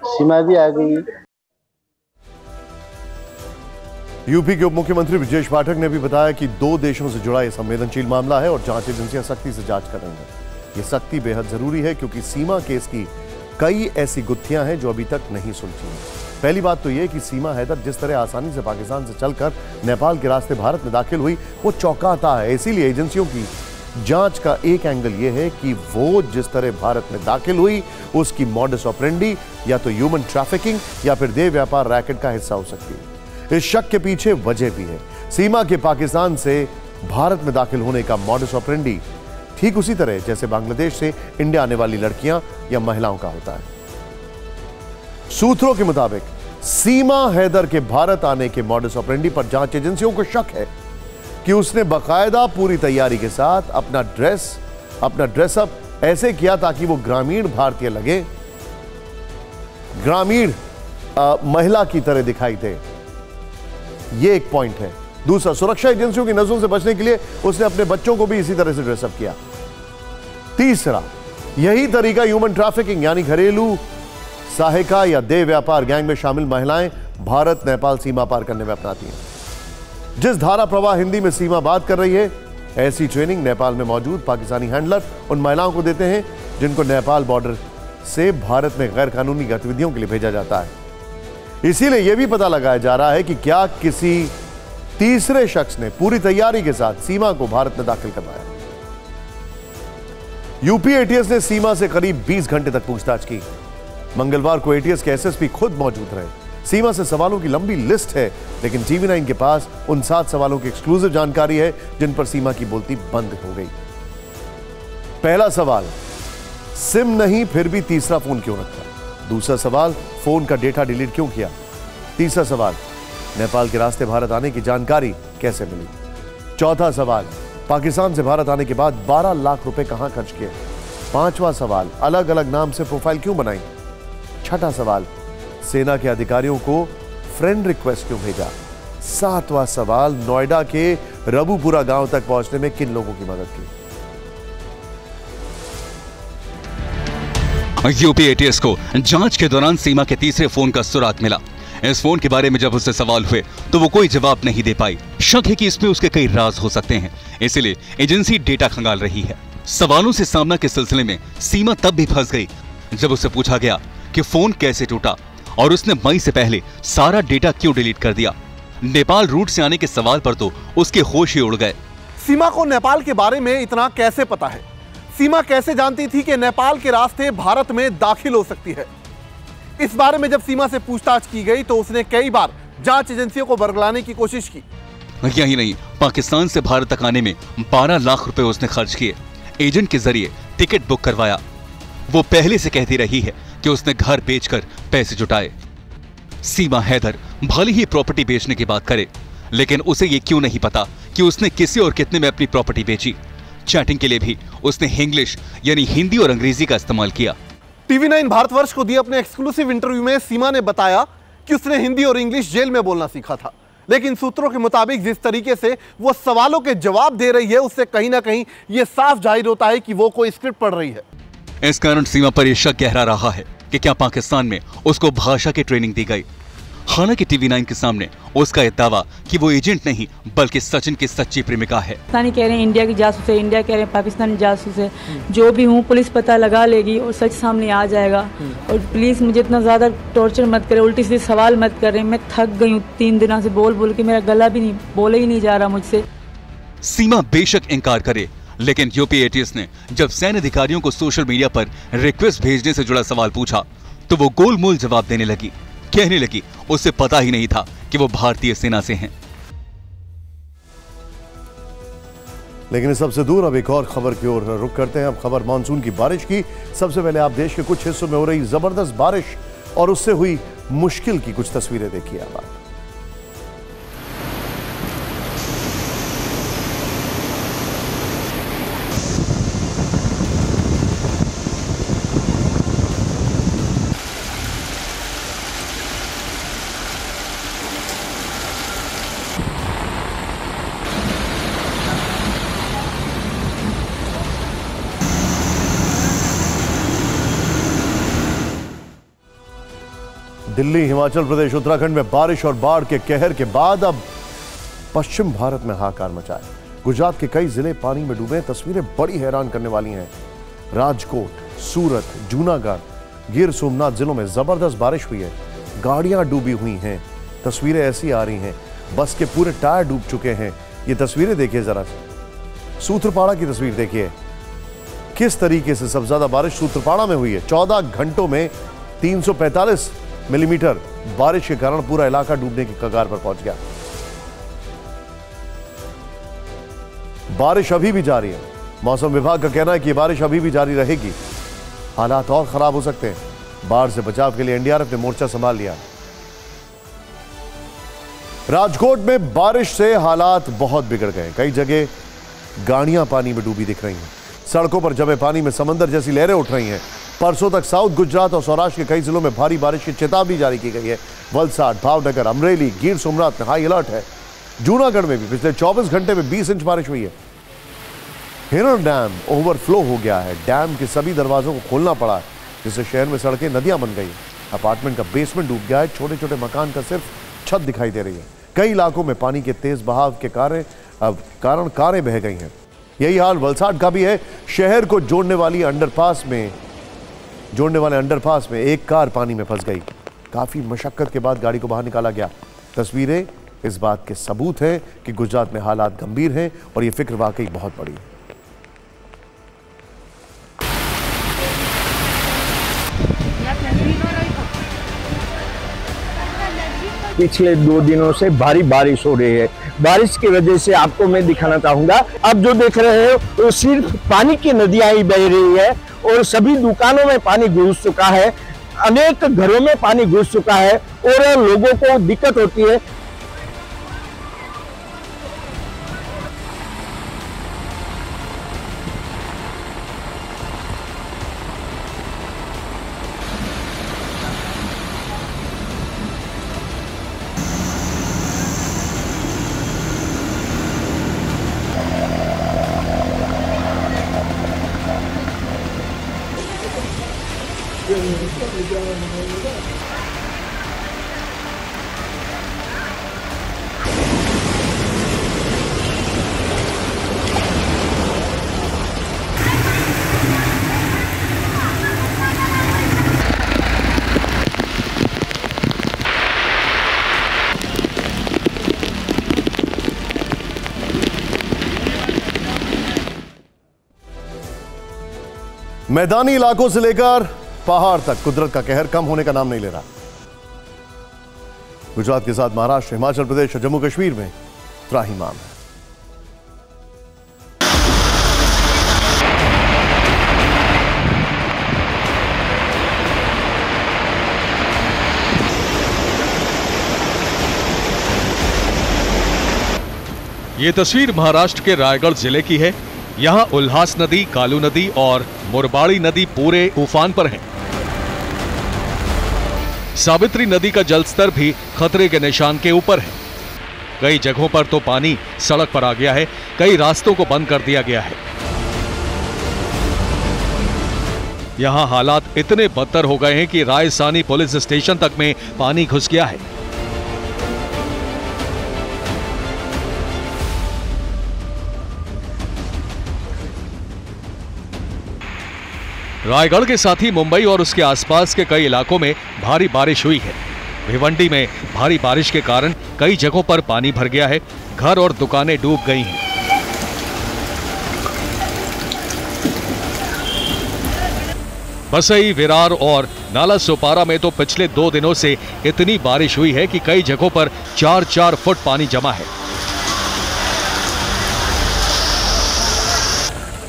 सीमा भी आ गई। यूपी के उप मुख्यमंत्री ब्रजेश पाठक ने भी बताया कि 2 देशों से जुड़ा यह संवेदनशील मामला है और जांच एजेंसियां सख्ती से जांच कर रही हैं। ये सख्ती बेहद जरूरी है क्योंकि सीमा केस की कई ऐसी गुत्थियां हैं जो अभी तक नहीं सुलझी हैं। पहली बात तो यह कि सीमा हैदर जिस तरह आसानी से पाकिस्तान से चलकर नेपाल के रास्ते भारत में दाखिल हुई वो चौंकाता है। इसीलिए एजेंसियों की जांच का एक एंगल यह है कि वो जिस तरह भारत में दाखिल हुई उसकी मॉडस ऑपरेंडी या तो ह्यूमन ट्रैफिकिंग या फिर देह व्यापार रैकेट का हिस्सा हो सकती है। इस शक के पीछे वजह भी है। सीमा के पाकिस्तान से भारत में दाखिल होने का मॉडस ऑपरेंडी ठीक उसी तरह जैसे बांग्लादेश से इंडिया आने वाली लड़कियां या महिलाओं का होता है। सूत्रों के मुताबिक सीमा हैदर के भारत आने के मॉडस ऑपरेंडी पर जांच एजेंसियों को शक है कि उसने बकायदा पूरी तैयारी के साथ अपना ड्रेसअप ऐसे किया ताकि वो ग्रामीण भारतीय लगे, ग्रामीण महिला की तरह दिखाई दे। ये एक पॉइंट है। दूसरा, सुरक्षा एजेंसियों की नजरों से बचने के लिए उसने अपने बच्चों को भी इसी तरह से ड्रेसअप किया। तीसरा, यही तरीका ह्यूमन ट्रैफिकिंग यानी घरेलू सहायिका या देह व्यापार गैंग में शामिल महिलाएं भारत नेपाल सीमा पार करने में अपनाती हैं। जिस धारा प्रवाह हिंदी में सीमा बात कर रही है, ऐसी ट्रेनिंग नेपाल में मौजूद पाकिस्तानी हैंडलर उन महिलाओं को देते हैं जिनको नेपाल बॉर्डर से भारत में गैर कानूनी गतिविधियों के लिए भेजा जाता है। इसीलिए यह भी पता लगाया जा रहा है कि क्या किसी तीसरे शख्स ने पूरी तैयारी के साथ सीमा को भारत में दाखिल करवाया। यूपी एटीएस ने सीमा से करीब 20 घंटे तक पूछताछ की। मंगलवार को एटीएस के एसएसपी खुद मौजूद रहे। सीमा से सवालों की लंबी लिस्ट है, लेकिन टीवी9 के पास उन 7 सवालों की एक्सक्लूसिव जानकारी है जिन पर सीमा की बोलती बंद हो गई। पहला सवाल, सिम नहीं फिर भी तीसरा फोन क्यों रखा? दूसरा सवाल, फोन का डेटा डिलीट क्यों किया? तीसरा सवाल, नेपाल के रास्ते भारत आने की जानकारी कैसे मिली? चौथा सवाल, पाकिस्तान से भारत आने के बाद 12 लाख रुपए कहां खर्च किए? पांचवा सवाल, अलग अलग नाम से प्रोफाइल क्यों बनाई? छठा सवाल, सेना के अधिकारियों को फ्रेंड रिक्वेस्ट क्यों भेजा? सातवां सवाल, नोएडा के रबुपुरा गांव तक पहुंचने में किन लोगों की मदद की? यूपी एटीएस को जांच के दौरान सीमा के तीसरे फोन का सुराग मिला। इस फोन के बारे में जब उससे सवाल हुए तो वो कोई जवाब नहीं दे पाई। शक है कि इसमें उसके कई राज हो सकते हैं, इसलिए एजेंसी डेटा खंगाल रही है। सवालों से सामना के सिलसिले में सीमा तब भी फंस गई जब उससे पूछा गया कि फोन कैसे टूटा और उसने मई से पहले सारा डेटा क्यों डिलीट कर दिया। नेपाल रूट से आने के सवाल पर तो उसके होश ही उड़ गए। सीमा को नेपाल के बारे में इतना कैसे पता है? सीमा कैसे जानती थी कि नेपाल के रास्ते भारत में दाखिल हो सकती है? इस बारे में जब सीमा से पूछताछ की गई तो उसने कई बार जांच एजेंसियों को बरगलाने की कोशिश की। यही नहीं, पाकिस्तान से भारत तक आने में 12 लाख रुपए उसने खर्च किए। एजेंट के जरिए टिकट बुक करवाया। वो पहले से कहती रही है कि उसने घर बेचकर पैसे जुटाए। सीमा हैदर भले ही प्रॉपर्टी बेचने की बात करे, लेकिन उसे ये क्यों नहीं पता कि उसने किसी और कितने में अपनी प्रॉपर्टी बेची। चैटिंग के लिए भी उसने इंग्लिश यानी हिंदी और अंग्रेजी का इस्तेमाल किया। TV9 भारतवर्ष को दिए अपने एक्सक्लूसिव इंटरव्यू में सीमा ने बताया कि उसने हिंदी और इंग्लिश जेल में बोलना सीखा था, लेकिन सूत्रों के मुताबिक जिस तरीके से वो सवालों के जवाब दे रही है उससे कहीं ना कहीं ये साफ जाहिर होता है कि वो कोई स्क्रिप्ट पढ़ रही है। इस कारण सीमा पर यह शक गहरा रहा है कि क्या पाकिस्तान में उसको भाषा की ट्रेनिंग दी गई। हालांकि TV9 के सामने उसका यह दावा कि वो एजेंट नहीं बल्कि सचिन की सच्ची प्रेमिका है। पाकिस्तानी कह रहे हैं इंडिया की जासूस है, इंडिया कह रहे हैं पाकिस्तानी जासूस है। जो भी हूँ पुलिस पता लगा लेगी और सच सामने आ जाएगा। और प्लीज मुझे इतना ज्यादा टॉर्चर मत करे, उल्टी सीधे सवाल मत करे। मैं थक गई हूँ 3 दिनों से बोल बोल के, मेरा गला भी नहीं बोले ही नहीं जा रहा मुझसे। सीमा बेशक इंकार करे, लेकिन यूपी एटीएस ने जब सैन्य अधिकारियों को सोशल मीडिया पर रिक्वेस्ट भेजने से जुड़ा सवाल पूछा तो वो गोलमोल जवाब देने लगी। कहने लगी उसे पता ही नहीं था कि वो भारतीय सेना से हैं। लेकिन इस सबसे दूर अब एक और खबर की ओर रुख करते हैं। अब खबर मानसून की बारिश की। सबसे पहले आप देश के कुछ हिस्सों में हो रही जबरदस्त बारिश और उससे हुई मुश्किल की कुछ तस्वीरें देखिए आप। दिल्ली, हिमाचल प्रदेश, उत्तराखंड में बारिश और बाढ़ के कहर के बाद अब पश्चिम भारत में हाहाकार मचा है। गुजरात के कई जिले पानी में डूबे। तस्वीरें बड़ी हैरान करने वाली हैं। राजकोट, सूरत, जूनागढ़, गिर सोमनाथ जिलों में जबरदस्त बारिश हुई है। गाड़ियां डूबी हुई हैं। तस्वीरें ऐसी आ रही हैं, बस के पूरे टायर डूब चुके हैं। ये तस्वीरें देखिए जरा। सूत्रपाड़ा की तस्वीर देखिए, किस तरीके से सबसे ज्यादा बारिश सूत्रपाड़ा में हुई है। 14 घंटों में 345 मिलीमीटर बारिश के कारण पूरा इलाका डूबने की कगार पर पहुंच गया। बारिश अभी भी जारी है। मौसम विभाग का कहना है कि बारिश अभी भी जारी रहेगी। हालात और खराब हो सकते हैं। बाढ़ से बचाव के लिए एनडीआरएफ ने मोर्चा संभाल लिया। राजकोट में बारिश से हालात बहुत बिगड़ गए। कई जगह गाड़ियां पानी में डूबी दिख रही हैं। सड़कों पर जमे पानी में समंदर जैसी लहरें उठ रही हैं। परसों तक साउथ गुजरात और सौराष्ट्र के कई जिलों में भारी बारिश की चेतावनी जारी की गई है। वलसाड, भावनगर, अमरेली, गिर सोमनाथ में हाई अलर्ट है। जूनागढ़ में भी पिछले 24 घंटे में 20 इंच बारिश हुई है। हिरण डैम ओवरफ्लो हो गया है। डैम के सभी दरवाजों को खोलना पड़ा है, जिससे शहर में सड़कें नदियां बन गई। अपार्टमेंट का बेसमेंट डूब गया है। छोटे छोटे मकान का सिर्फ छत दिखाई दे रही है। कई इलाकों में पानी के तेज बहाव के कारण कारें बह गई हैं। यही हाल वलसाड का भी है। शहर को जोड़ने वाले अंडरपास में एक कार पानी में फंस गई। काफी मशक्कत के बाद गाड़ी को बाहर निकाला गया। तस्वीरें इस बात के सबूत हैं कि गुजरात में हालात गंभीर हैं और यह फिक्र वाकई बहुत बड़ी है। पिछले 2 दिनों से भारी बारिश हो रही है। बारिश की वजह से आपको मैं दिखाना चाहूंगा, अब जो देख रहे हो वो सिर्फ पानी की नदियां ही बह रही है और सभी दुकानों में पानी घुस चुका है। अनेक घरों में पानी घुस चुका है और लोगों को दिक्कत होती है। मैदानी इलाकों से लेकर पहाड़ तक कुदरत का कहर कम होने का नाम नहीं ले रहा। गुजरात के साथ महाराष्ट्र, हिमाचल प्रदेश और जम्मू कश्मीर में त्राहिमाम है। ये तस्वीर महाराष्ट्र के रायगढ़ जिले की है। यहाँ उल्हास नदी, कालू नदी और मुरबाड़ी नदी पूरे उफान पर हैं। सावित्री नदी का जलस्तर भी खतरे के निशान के ऊपर है। कई जगहों पर तो पानी सड़क पर आ गया है, कई रास्तों को बंद कर दिया गया है। यहाँ हालात इतने बदतर हो गए हैं कि रायसानी पुलिस स्टेशन तक में पानी घुस गया है। रायगढ़ के साथ ही मुंबई और उसके आसपास के कई इलाकों में भारी बारिश हुई है। भिवंडी में भारी बारिश के कारण कई जगहों पर पानी भर गया है, घर और दुकानें डूब गई हैं। बसई, विरार और नाला सोपारा में तो पिछले 2 दिनों से इतनी बारिश हुई है कि कई जगहों पर 4-4 फुट पानी जमा है।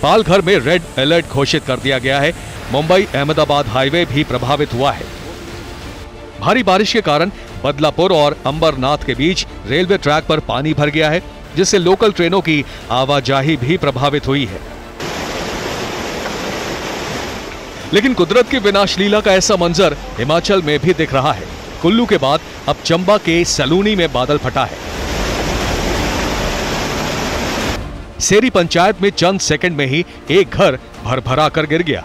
पालघर में रेड अलर्ट घोषित कर दिया गया है। मुंबई अहमदाबाद हाईवे भी प्रभावित हुआ है। भारी बारिश के कारण बदलापुर और अंबरनाथ के बीच रेलवे ट्रैक पर पानी भर गया है, जिससे लोकल ट्रेनों की आवाजाही भी प्रभावित हुई है। लेकिन कुदरत की विनाश लीला का ऐसा मंजर हिमाचल में भी दिख रहा है। कुल्लू के बाद अब चंबा के सलूनी में बादल फटा है। सेरी पंचायत में चंद सेकंड में ही एक घर भरभरा कर गिर गया।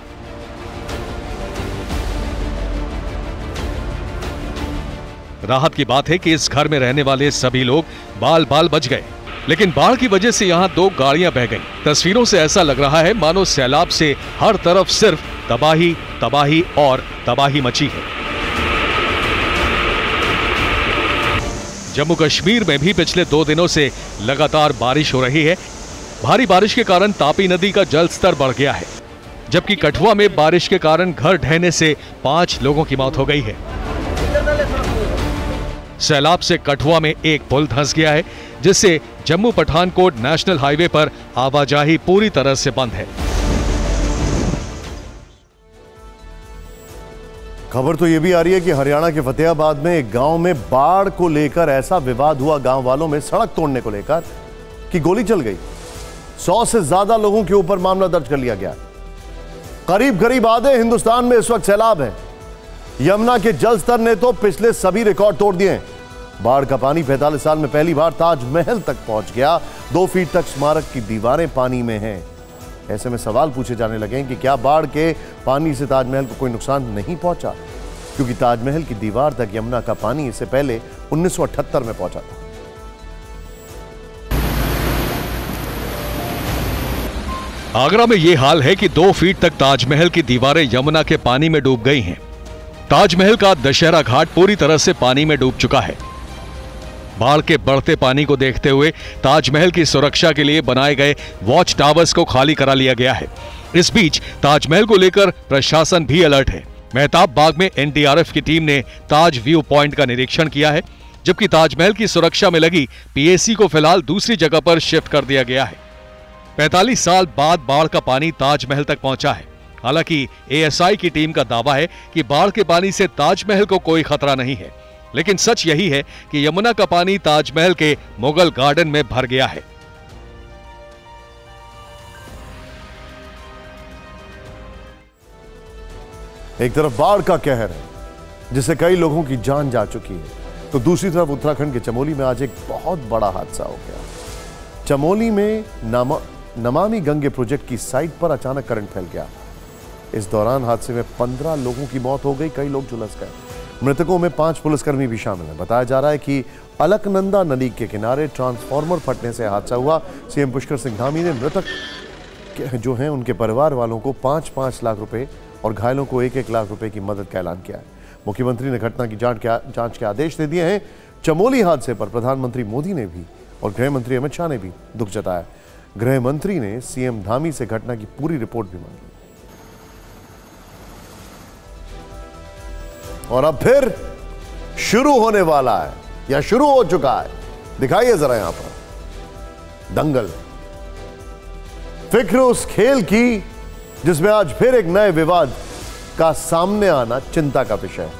राहत की बात है कि इस घर में रहने वाले सभी लोग बाल बाल बच गए, लेकिन बाढ़ की वजह से यहां 2 गाड़ियां बह गईं। तस्वीरों से ऐसा लग रहा है मानो सैलाब से हर तरफ सिर्फ तबाही, तबाही और तबाही मची है। जम्मू कश्मीर में भी पिछले 2 दिनों से लगातार बारिश हो रही है। भारी बारिश के कारण तापी नदी का जल स्तर बढ़ गया है, जबकि कठुआ में बारिश के कारण घर ढहने से 5 लोगों की मौत हो गई है। सैलाब से कठुआ में एक पुल धंस गया है, जिससे जम्मू पठानकोट नेशनल हाईवे पर आवाजाही पूरी तरह से बंद है। खबर तो यह भी आ रही है कि हरियाणा के फतेहाबाद में एक गांव में बाढ़ को लेकर ऐसा विवाद हुआ गांव वालों में सड़क तोड़ने को लेकर कि गोली चल गई। 100 से ज्यादा लोगों के ऊपर मामला दर्ज कर लिया गया। करीब करीब आधे हिंदुस्तान में इस वक्त सैलाब है। यमुना के जल स्तर ने तो पिछले सभी रिकॉर्ड तोड़ दिए हैं। बाढ़ का पानी 45 साल में पहली बार ताजमहल तक पहुंच गया। 2 फीट तक स्मारक की दीवारें पानी में हैं। ऐसे में सवाल पूछे जाने लगे कि क्या बाढ़ के पानी से ताजमहल को कोई नुकसान नहीं पहुंचा, क्योंकि ताजमहल की दीवार तक यमुना का पानी इससे पहले 1978 में पहुंचा था। आगरा में यह हाल है कि 2 फीट तक ताजमहल की दीवारें यमुना के पानी में डूब गई हैं। ताजमहल का दशहरा घाट पूरी तरह से पानी में डूब चुका है। बाढ़ के बढ़ते पानी को देखते हुए ताजमहल की सुरक्षा के लिए बनाए गए वॉच टावर्स को खाली करा लिया गया है। इस बीच ताजमहल को लेकर प्रशासन भी अलर्ट है। मेहताब बाग में एनडीआरएफ की टीम ने ताज व्यू पॉइंट का निरीक्षण किया है, जबकि ताजमहल की सुरक्षा में लगी पीएसी को फिलहाल दूसरी जगह पर शिफ्ट कर दिया गया है। 45 साल बाद बाढ़ का पानी ताजमहल तक पहुंचा है। हालांकि एएसआई की टीम का दावा है कि बाढ़ के पानी से ताजमहल को कोई खतरा नहीं है, लेकिन सच यही है कि यमुना का पानी ताजमहल के मुगल गार्डन में भर गया है। एक तरफ बाढ़ का कहर है, जिससे कई लोगों की जान जा चुकी है, तो दूसरी तरफ उत्तराखंड के चमोली में आज एक बहुत बड़ा हादसा हो गया। चमोली में नमामि गंगे प्रोजेक्ट की साइट पर अचानक करंट फैल गया। इस दौरान हादसे में 15 लोगों की मौत हो गई, कई लोग झुलस गए। मृतकों में 5 पुलिसकर्मी भी शामिल हैं। बताया जा रहा है कि अलकनंदा नदी के किनारे ट्रांसफार्मर फटने से हादसा हुआ। सीएम पुष्कर सिंह धामी ने मृतक जो हैं उनके परिवार वालों को 5-5 लाख रुपए और घायलों को 1-1 लाख रुपए की मदद का ऐलान किया है। मुख्यमंत्री ने घटना की जांच के आदेश दे दिए हैं। चमोली हादसे पर प्रधानमंत्री मोदी ने भी और गृह मंत्री अमित शाह ने भी दुख जताया। गृह मंत्री ने सीएम धामी से घटना की पूरी रिपोर्ट भी मांगी। और अब फिर शुरू होने वाला है या शुरू हो चुका है, दिखाइए जरा यहां पर दंगल। फिक्र उस खेल की जिसमें आज फिर एक नए विवाद का सामने आना चिंता का विषय है।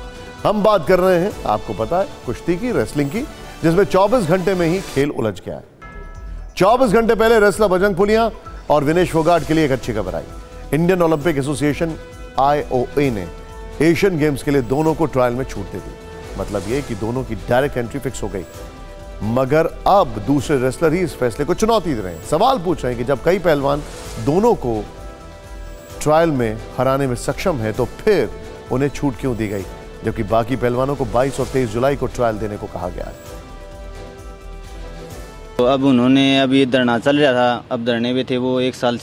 हम बात कर रहे हैं, आपको पता है, कुश्ती की, रेसलिंग की, जिसमें 24 घंटे में ही खेल उलझ गया है। 24 घंटे पहले रेसलर बजरंग पुनिया और विनेश फोगाट के लिए एक अच्छी खबर आई। इंडियन ओलंपिक एसोसिएशन IOA ने एशियन गेम्स के लिए दोनों को ट्रायल में छूट दे दी। मतलब यह कि दोनों की डायरेक्ट एंट्री फिक्स हो गई, मगर अब दूसरे रेसलर ही इस फैसले को चुनौती दे रहे हैं। सवाल पूछ रहे हैं कि जब कई पहलवान दोनों को ट्रायल में हराने में सक्षम है तो फिर उन्हें छूट क्यों दी गई, जबकि बाकी पहलवानों को 22 और 23 जुलाई को ट्रायल देने को कहा गया है। तो अब उन्होंने अभी धरना चल रहा था, अब धरने पे थे वो 1 साल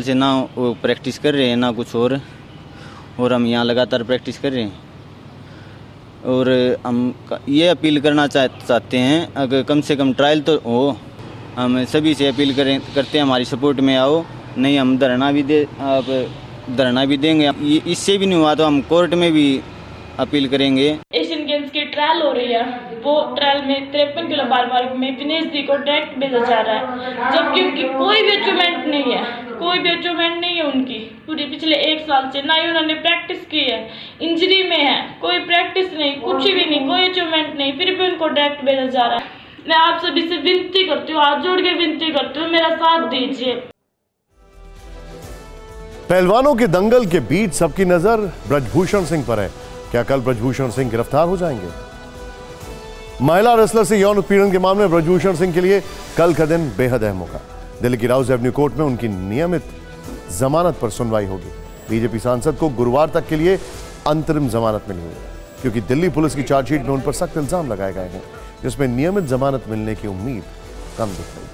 से ना वो प्रैक्टिस कर रहे हैं ना कुछ और हम यहाँ लगातार प्रैक्टिस कर रहे हैं। और हम ये अपील करना चाहते हैं, अगर कम से कम ट्रायल तो हो। हम सभी से अपील करते हैं हमारी सपोर्ट में आओ, नहीं हम धरना भी देंगे। इससे भी नहीं हुआ तो हम कोर्ट में भी अपील करेंगे। एशियन गेम्स की ट्रायल हो रही है, वो ट्रायल में 53 किलो बार में विनेश जी को डायरेक्ट भेजा जा रहा है, जबकि उनकी कोई भी अचीवमेंट नहीं है, उनकी पूरी पिछले 1 साल से ना ही उन्होंने प्रैक्टिस की है, इंजरी में है, कोई प्रैक्टिस नहीं, कुछ भी नहीं, कोई अचीवमेंट नहीं, फिर भी उनको डायरेक्ट भेजा जा रहा है। मैं आप सभी से विनती करती हूँ, हाथ जोड़ के विनती करती हूँ, मेरा साथ दीजिए। पहलवानों के दंगल के बीच सबकी नजर ब्रजभूषण सिंह पर है। क्या कल ब्रजभूषण सिंह गिरफ्तार हो जाएंगे? महिला रेसलर से यौन उत्पीड़न के मामले में ब्रजभूषण सिंह के लिए कल का दिन बेहद अहम होगा। दिल्ली की राउज एवेन्यू कोर्ट में उनकी नियमित जमानत पर सुनवाई होगी। बीजेपी सांसद को गुरुवार तक के लिए अंतरिम जमानत मिली हुई है, क्योंकि दिल्ली पुलिस की चार्जशीट में उन पर सख्त इल्जाम लगाए गए हैं, जिसमें नियमित जमानत मिलने की उम्मीद कम दिख रही है।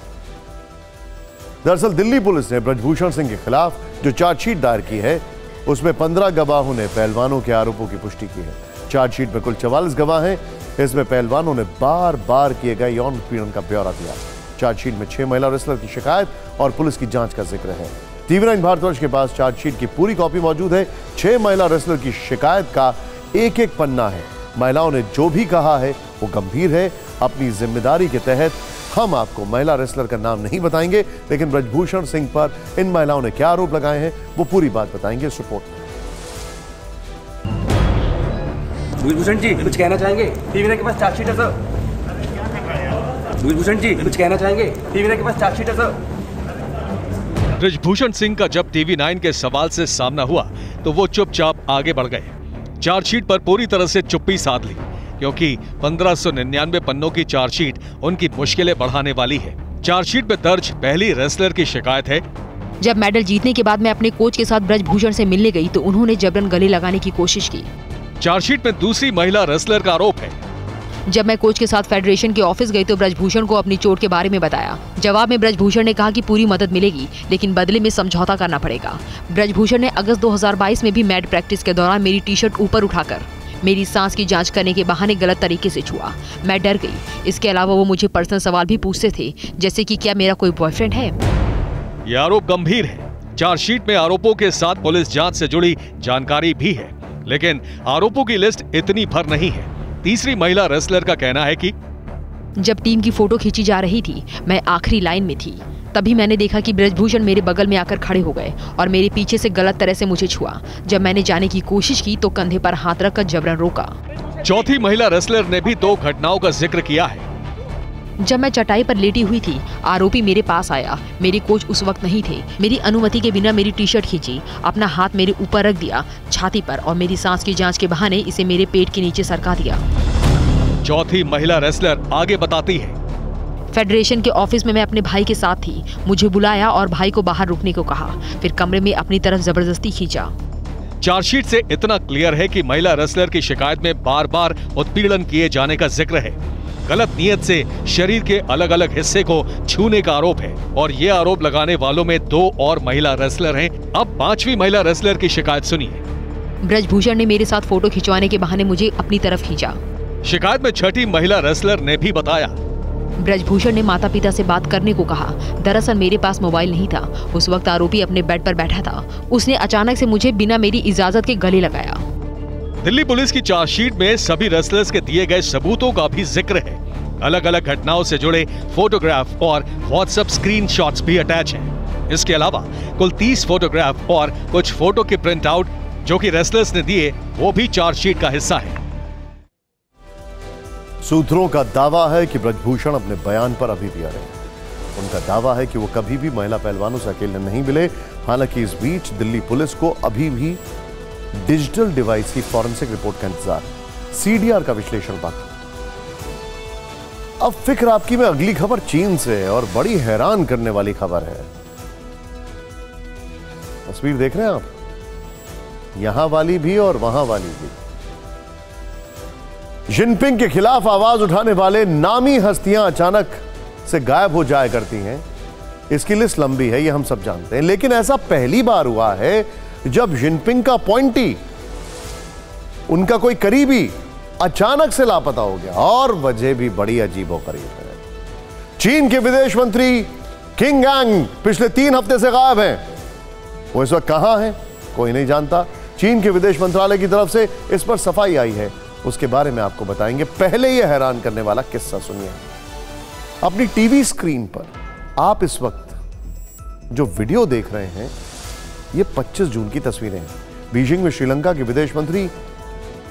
दरअसल दिल्ली पुलिस ने ब्रजभूषण सिंह के खिलाफ जो चार्जशीट दायर की है, उसमें 15 गवाहों ने पहलवानों के आरोपों की पुष्टि की है। चार्जशीट में कुल 44 गवाह हैं। इसमें पहलवानों ने बार बार किए गए यौन उत्पीड़न का ब्यौरा दिया। चार्जशीट में 6 महिला रेसलर की शिकायत और पुलिस की जांच का जिक्र है। TV9 भारतवर्ष के पास चार्जशीट की पूरी कॉपी मौजूद है। 6 महिला रेसलर की शिकायत का एक-एक पन्ना है। महिलाओं ने जो भी कहा है वो गंभीर है। अपनी जिम्मेदारी के तहत हम आपको महिला रेसलर का नाम नहीं बताएंगे, लेकिन ब्रजभूषण सिंह पर इन महिलाओं ने क्या आरोप लगाए हैं वो पूरी बात बताएंगे इस रिपोर्ट में। ब्रजभूषण जी कुछ कहना चाहेंगे? TV9 के पास चार्जशीट है सर। ब्रजभूषण जी कुछ कहना चाहेंगे? TV9 के पास चार्जशीट है सर। ब्रजभूषण सिंह का जब TV9 के सवाल से सामना हुआ तो वो चुपचाप आगे बढ़ गए। चार्जशीट पर पूरी तरह से चुप्पी साध ली, क्योंकि 1599 पन्नों की चार्जशीट उनकी मुश्किलें बढ़ाने वाली है। चार्जशीट में दर्ज पहली रेसलर की शिकायत है, जब मेडल जीतने के बाद मैं अपने कोच के साथ ब्रजभूषण से मिलने गई तो उन्होंने जबरन गले लगाने की कोशिश की। चार्जशीट में दूसरी महिला रेसलर का आरोप है, जब मैं कोच के साथ फेडरेशन के ऑफिस गई तो ब्रजभूषण को अपनी चोट के बारे में बताया। जवाब में ब्रजभूषण ने कहा कि पूरी मदद मिलेगी, लेकिन बदले में समझौता करना पड़ेगा। ब्रजभूषण ने अगस्त 2022 में भी मैट प्रैक्टिस के दौरान मेरी टी-शर्ट ऊपर उठाकर मेरी सांस की जांच करने के बहाने गलत तरीके से छुआ। मैं डर गई। इसके अलावा वो मुझे पर्सनल सवाल भी पूछते थे, जैसे कि क्या मेरा कोई बॉयफ्रेंड है। ये आरोप गंभीर है। चार्जशीट में आरोपों के साथ पुलिस जांच से जुड़ी जानकारी भी है, लेकिन आरोपों की लिस्ट इतनी भर नहीं है। तीसरी महिला रेसलर का कहना है कि जब टीम की फोटो खींची जा रही थी, मैं आखिरी लाइन में थी। तभी मैंने देखा कि ब्रजभूषण मेरे बगल में आकर खड़े हो गए और मेरे पीछे से गलत तरह से मुझे छुआ। जब मैंने जाने की कोशिश की तो कंधे पर हाथ रखकर जबरन रोका। चौथी महिला रेसलर ने भी 2 घटनाओं का जिक्र किया है। जब मैं चटाई पर लेटी हुई थी, आरोपी मेरे पास आया। मेरे कोच उस वक्त नहीं थे। मेरी अनुमति के बिना मेरी टी-शर्ट खींची, अपना हाथ मेरे ऊपर रख दिया छाती पर और मेरी सांस की जांच के बहाने इसे मेरे पेट के नीचे सरका दिया। चौथी महिला रेसलर आगे बताती है, फेडरेशन के ऑफिस में मैं अपने भाई के साथ थी। मुझे बुलाया और भाई को बाहर रुकने को कहा, फिर कमरे में अपनी तरफ जबरदस्ती खींचा। चार्जशीट से इतना क्लियर है कि महिला रेसलर की शिकायत में बार बार उत्पीड़न किए जाने का जिक्र है। गलत नियत से शरीर के अलग अलग हिस्से को छूने का आरोप है और ये आरोप लगाने वालों में 2 और महिला रेसलर हैं। अब 5वीं महिला रेसलर की शिकायत सुनिए। ब्रजभूषण ने मेरे साथ फोटो खिंचवाने के बहाने मुझे अपनी तरफ खींचा। शिकायत में 6ठी महिला रेसलर ने भी बताया, ब्रजभूषण ने माता पिता से बात करने को कहा। दरअसल मेरे पास मोबाइल नहीं था। उस वक्त आरोपी अपने बेड पर बैठा था। उसने अचानक से मुझे बिना मेरी इजाजत के गले लगाया। दिल्ली पुलिस की चार्जशीट में सभी रेसलर्स के दिए गए सबूतों का भी जिक्र है। अलग अलग घटनाओं से जुड़े फोटोग्राफ और व्हाट्सएप स्क्रीनशॉट्स भी अटैच हैं। इसके अलावा कुल 30 फोटोग्राफ और कुछ फोटो के प्रिंट आउट जो कि रेसलर्स ने दिए वो भी चार्जशीट का हिस्सा है। सूत्रों का दावा है कि ब्रजभूषण अपने बयान पर अभी भी अड़े हैं। उनका दावा है कि वो कभी भी महिला पहलवानों से अकेले नहीं मिले। हालांकि इस बीच दिल्ली पुलिस को अभी भी डिजिटल डिवाइस की फॉरेंसिक रिपोर्ट का इंतजार, सीडीआर का विश्लेषण बाकी। अब फिक्र आपकी में अगली खबर चीन से है और बड़ी हैरान करने वाली खबर है। तस्वीर देख रहे हैं आप, यहां वाली भी और वहां वाली भी। जिनपिंग के खिलाफ आवाज उठाने वाले नामी हस्तियां अचानक से गायब हो जाया करती हैं। इसकी लिस्ट लंबी है, ये हम सब जानते हैं, लेकिन ऐसा पहली बार हुआ है जब जिनपिंग का पॉइंटी, उनका कोई करीबी अचानक से लापता हो गया। और वजह भी बड़ी अजीबोगरीब है। चीन के विदेश मंत्री किंग गांग पिछले 3 हफ्ते से गायब हैं। वो इस वक्त कहां हैं कोई नहीं जानता। चीन के विदेश मंत्रालय की तरफ से इस पर सफाई आई है, उसके बारे में आपको बताएंगे। पहले यह हैरान करने वाला किस्सा सुनिए। अपनी टीवी स्क्रीन पर आप इस वक्त जो वीडियो देख रहे हैं, ये 25 जून की तस्वीरें हैं। बीजिंग में श्रीलंका के विदेश मंत्री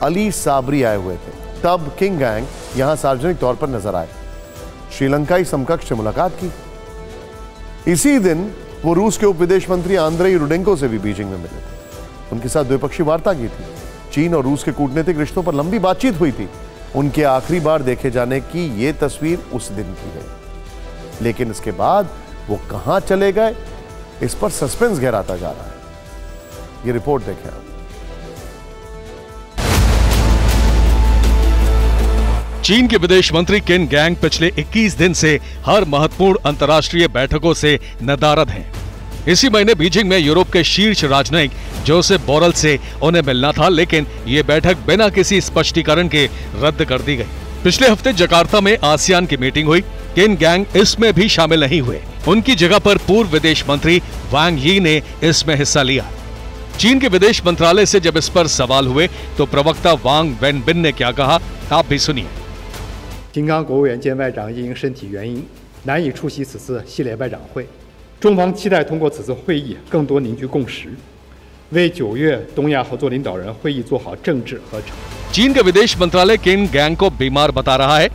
अली साबरी आए हुए थे। तब किंग गैंग यहां सार्वजनिक तौर पर नजर आए, श्रीलंकाई समकक्ष से मुलाकात की। इसी दिन वो रूस के उप विदेश मंत्री आंद्रेई रुडेंको से भी बीजिंग में मिले थे। उनके साथ द्विपक्षीय वार्ता की थी। चीन और रूस के कूटनीतिक रिश्तों पर लंबी बातचीत हुई थी। उनके आखिरी बार देखे जाने की ये तस्वीर उस दिन की है। लेकिन इसके बाद वो कहां चले गए, इस पर सस्पेंस गहराता जा रहा है। ये रिपोर्ट देखें आप। चीन के विदेश मंत्री किन गैंग पिछले 21 दिन से हर महत्वपूर्ण अंतर्राष्ट्रीय बैठकों से नदारद हैं। इसी महीने बीजिंग में यूरोप के शीर्ष राजनयिक जोसेफ बोरेल से उन्हें मिलना था, लेकिन ये बैठक बिना किसी स्पष्टीकरण के रद्द कर दी गई। पिछले हफ्ते जकार्ता में आसियान की मीटिंग हुई। किन गैंग इसमें भी शामिल नहीं हुए। उनकी जगह पर पूर्व विदेश मंत्री वांग यी ने इसमें हिस्सा लिया। चीन के विदेश मंत्रालय से जब इस पर सवाल हुए तो प्रवक्ता वांग वेनबिन ने क्या कहा, आप भी सुनिए। 金刚国务院兼外长因身体原因难以出席此次系列外长会，中方期待通过此次会议更多凝聚共识，为9月东亚合作领导人会议做好政治和承诺。 चीन का विदेश मंत्रालय किन गैंग को बीमार बता रहा है।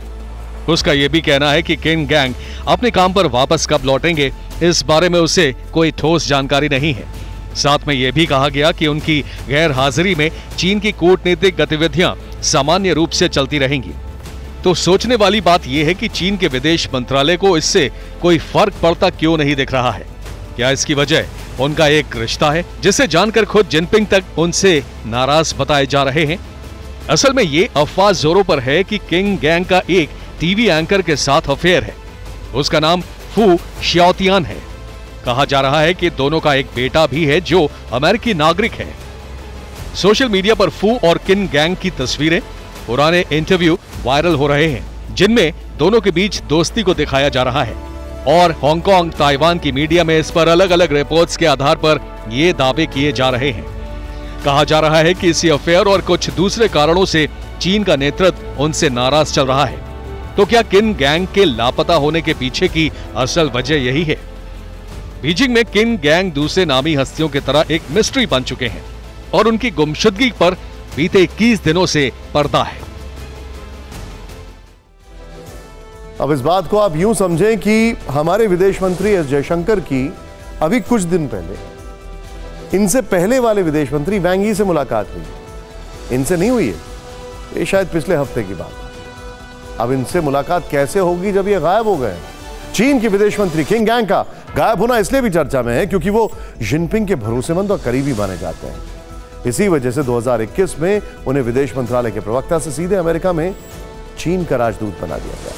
उसका यह भी कहना है कि किन गैंग अपने काम पर वापस कब लौटेंगे, इस बारे में उसे कोई ठोस जानकारी नहीं है। साथ में यह भी कहा गया कि उनकी गैर हाजिरी में चीन की कूटनीतिक गतिविधियां सामान्य रूप से चलती रहेंगी। तो सोचने वाली बात यह है कि चीन के विदेश मंत्रालय को इससे कोई फर्क पड़ता क्यों नहीं दिख रहा है। क्या इसकी वजह उनका एक रिश्ता है जिसे जानकर खुद जिनपिंग तक उनसे नाराज बताए जा रहे हैं। असल में ये अफवाह जोरों पर है कि किंग गैंग का एक टीवी एंकर के साथ अफेयर है। उसका नाम फू शियाओतियान है। कहा जा रहा है कि दोनों का एक बेटा भी है जो अमेरिकी नागरिक है। सोशल मीडिया पर फू और किन गैंग की तस्वीरें, पुराने इंटरव्यू वायरल हो रहे हैं जिनमें दोनों के बीच दोस्ती को दिखाया जा रहा है। और हांगकांग, ताइवान की मीडिया में इस पर अलग अलग रिपोर्ट्स के आधार पर ये दावे किए जा रहे हैं। कहा जा रहा है कि इसी अफेयर और कुछ दूसरे कारणों से चीन का नेतृत्व उनसे नाराज चल रहा है। तो क्या किन गैंग के लापता होने के पीछे की असल वजह यही है? बीजिंग में किन गैंग दूसरे नामी हस्तियों की तरह एक मिस्ट्री बन चुके हैं और उनकी गुमशुदगी पर बीते 21 दिनों से पर्दा है। अब इस बात को आप यूं समझें कि हमारे विदेश मंत्री एस जयशंकर की अभी कुछ दिन पहले इनसे पहले वाले विदेश मंत्री वांग यी से मुलाकात हुई। इनसे नहीं हुई है, ये शायद पिछले हफ्ते की बात है। अब इनसे मुलाकात कैसे होगी जब ये गायब हो गए? चीन के विदेश मंत्री किंग यांग का गायब होना इसलिए भी चर्चा में है क्योंकि वो जिनपिंग के भरोसेमंद और करीबी माने जाते हैं। इसी वजह से 2021 में उन्हें विदेश मंत्रालय के प्रवक्ता से सीधे अमेरिका में चीन का राजदूत बना दिया गया।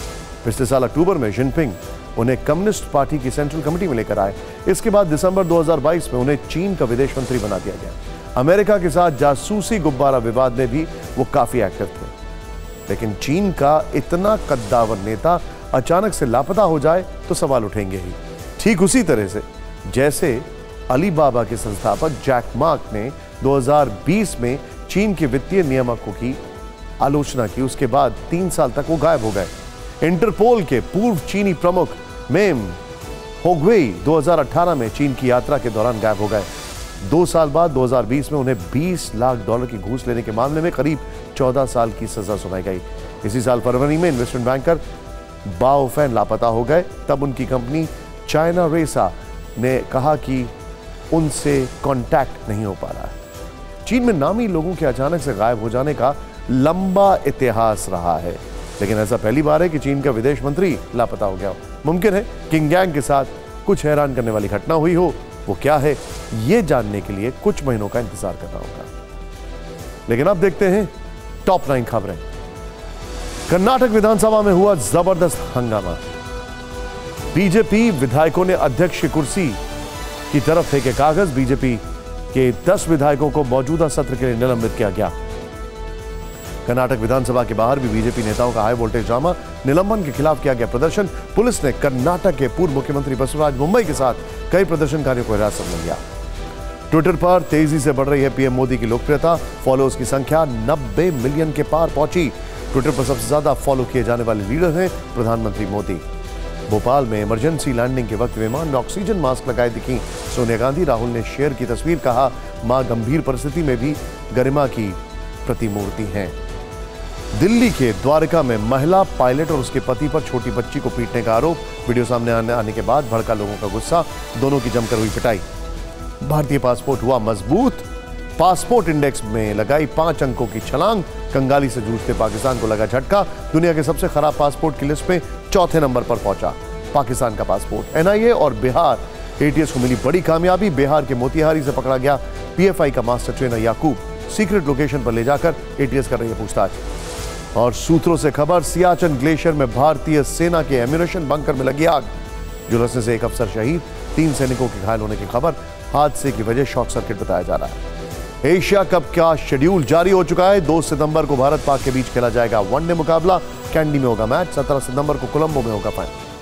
पिछले साल अक्टूबर में जिनपिंग उन्हें कम्युनिस्ट पार्टी की सेंट्रल कमेटी में लेकर आए। इसके बाद दिसंबर 2022 में उन्हें चीन का विदेश मंत्री बना दिया गया। अमेरिका के साथ जासूसी गुब्बारा विवाद में भी वो काफी एक्टिव थे। लेकिन चीन का इतना कद्दावर नेता अचानक से लापता हो जाए तो सवाल उठेंगे ही। ठीक उसी तरह से जैसे अलीबाबा के संस्थापक जैक मा ने 2020 में चीन के वित्तीय नियामकों की आलोचना की, उसके बाद 3 साल तक वो गायब हो गए। इंटरपोल के पूर्व चीनी प्रमुख मेम होगवेई 2018 में चीन की यात्रा के दौरान गायब हो गए। 2 साल बाद 2020 में उन्हें $20 लाख की घूस लेने के मामले में करीब 14 साल की सजा सुनाई गई। इसी साल फरवरी में इन्वेस्टमेंट बैंकर बाओ फैन लापता हो गए। तब उनकी कंपनी चाइना रेसा ने कहा कि उनसे कांटेक्ट नहीं हो पा रहा है। चीन में नामी लोगों के अचानक से गायब हो जाने का लंबा इतिहास रहा है, लेकिन ऐसा पहली बार है कि चीन का विदेश मंत्री लापता हो गया हो। मुमकिन है किंग यांग के साथ कुछ हैरान करने वाली घटना हुई हो। वो क्या है, ये जानने के लिए कुछ महीनों का इंतजार करना होगा। लेकिन अब देखते हैं टॉप 9 खबरें। कर्नाटक विधानसभा में हुआ जबरदस्त हंगामा। बीजेपी विधायकों ने अध्यक्ष की कुर्सी की तरफ फेंके कागज। बीजेपी के 10 विधायकों को मौजूदा सत्र के लिए निलंबित किया गया। कर्नाटक विधानसभा के बाहर भी बीजेपी नेताओं का हाई वोल्टेज ड्रामा। निलंबन के खिलाफ किया गया प्रदर्शन। पुलिस ने कर्नाटक के पूर्व मुख्यमंत्री बसवराज मुंबई के साथ कई प्रदर्शनकारियों को हिरासत में लिया। ट्विटर पर तेजी से बढ़ रही है पीएम मोदी की लोकप्रियता। फॉलोअर्स की संख्या 90 मिलियन के पार पहुंची। ट्विटर पर सबसे ज्यादा फॉलो किए जाने वाले लीडर हैं प्रधानमंत्री मोदी। भोपाल में इमरजेंसी लैंडिंग के वक्त विमान में ऑक्सीजन मास्क लगाए दिखी सोनिया गांधी। राहुल ने शेयर की तस्वीर, कहा मां गंभीर परिस्थिति में भी गरिमा की प्रतिमूर्ति हैं। दिल्ली के द्वारका में महिला पायलट और उसके पति पर छोटी बच्ची को पीटने का आरोप। वीडियो सामने आने के बाद भड़का लोगों का गुस्सा। दोनों की जमकर हुई पिटाई। भारतीय पासपोर्ट हुआ मजबूत। पासपोर्ट इंडेक्स में लगाई 5 अंकों की छलांग। कंगाली से जूझते पाकिस्तान को लगा झटका। दुनिया के सबसे खराब पासपोर्ट की लिस्ट में 4थे नंबर पर पहुंचा पाकिस्तान का पासपोर्ट। एनआईए और बिहार एटीएस को मिली बड़ी कामयाबी। बिहार के मोतिहारी से पकड़ा गया पीएफआई का मास्टर ट्रेनर याकूब। सीक्रेट लोकेशन पर ले जाकर एटीएस कर रही है पूछताछ। और सूत्रों से खबर, सियाचिन ग्लेशियर में भारतीय सेना के एम्यूनेशन बंकर में लगी आग। झुलसने से एक अफसर शहीद, 3 सैनिकों के घायल होने की खबर। हादसे की वजह शॉर्ट सर्किट बताया जा रहा है। एशिया कप का शेड्यूल जारी हो चुका है। 2 सितंबर को भारत पाक के बीच खेला जाएगा वनडे मुकाबला। कैंडी में होगा मैच। 17 सितंबर को कोलंबो में होगा फाइनल।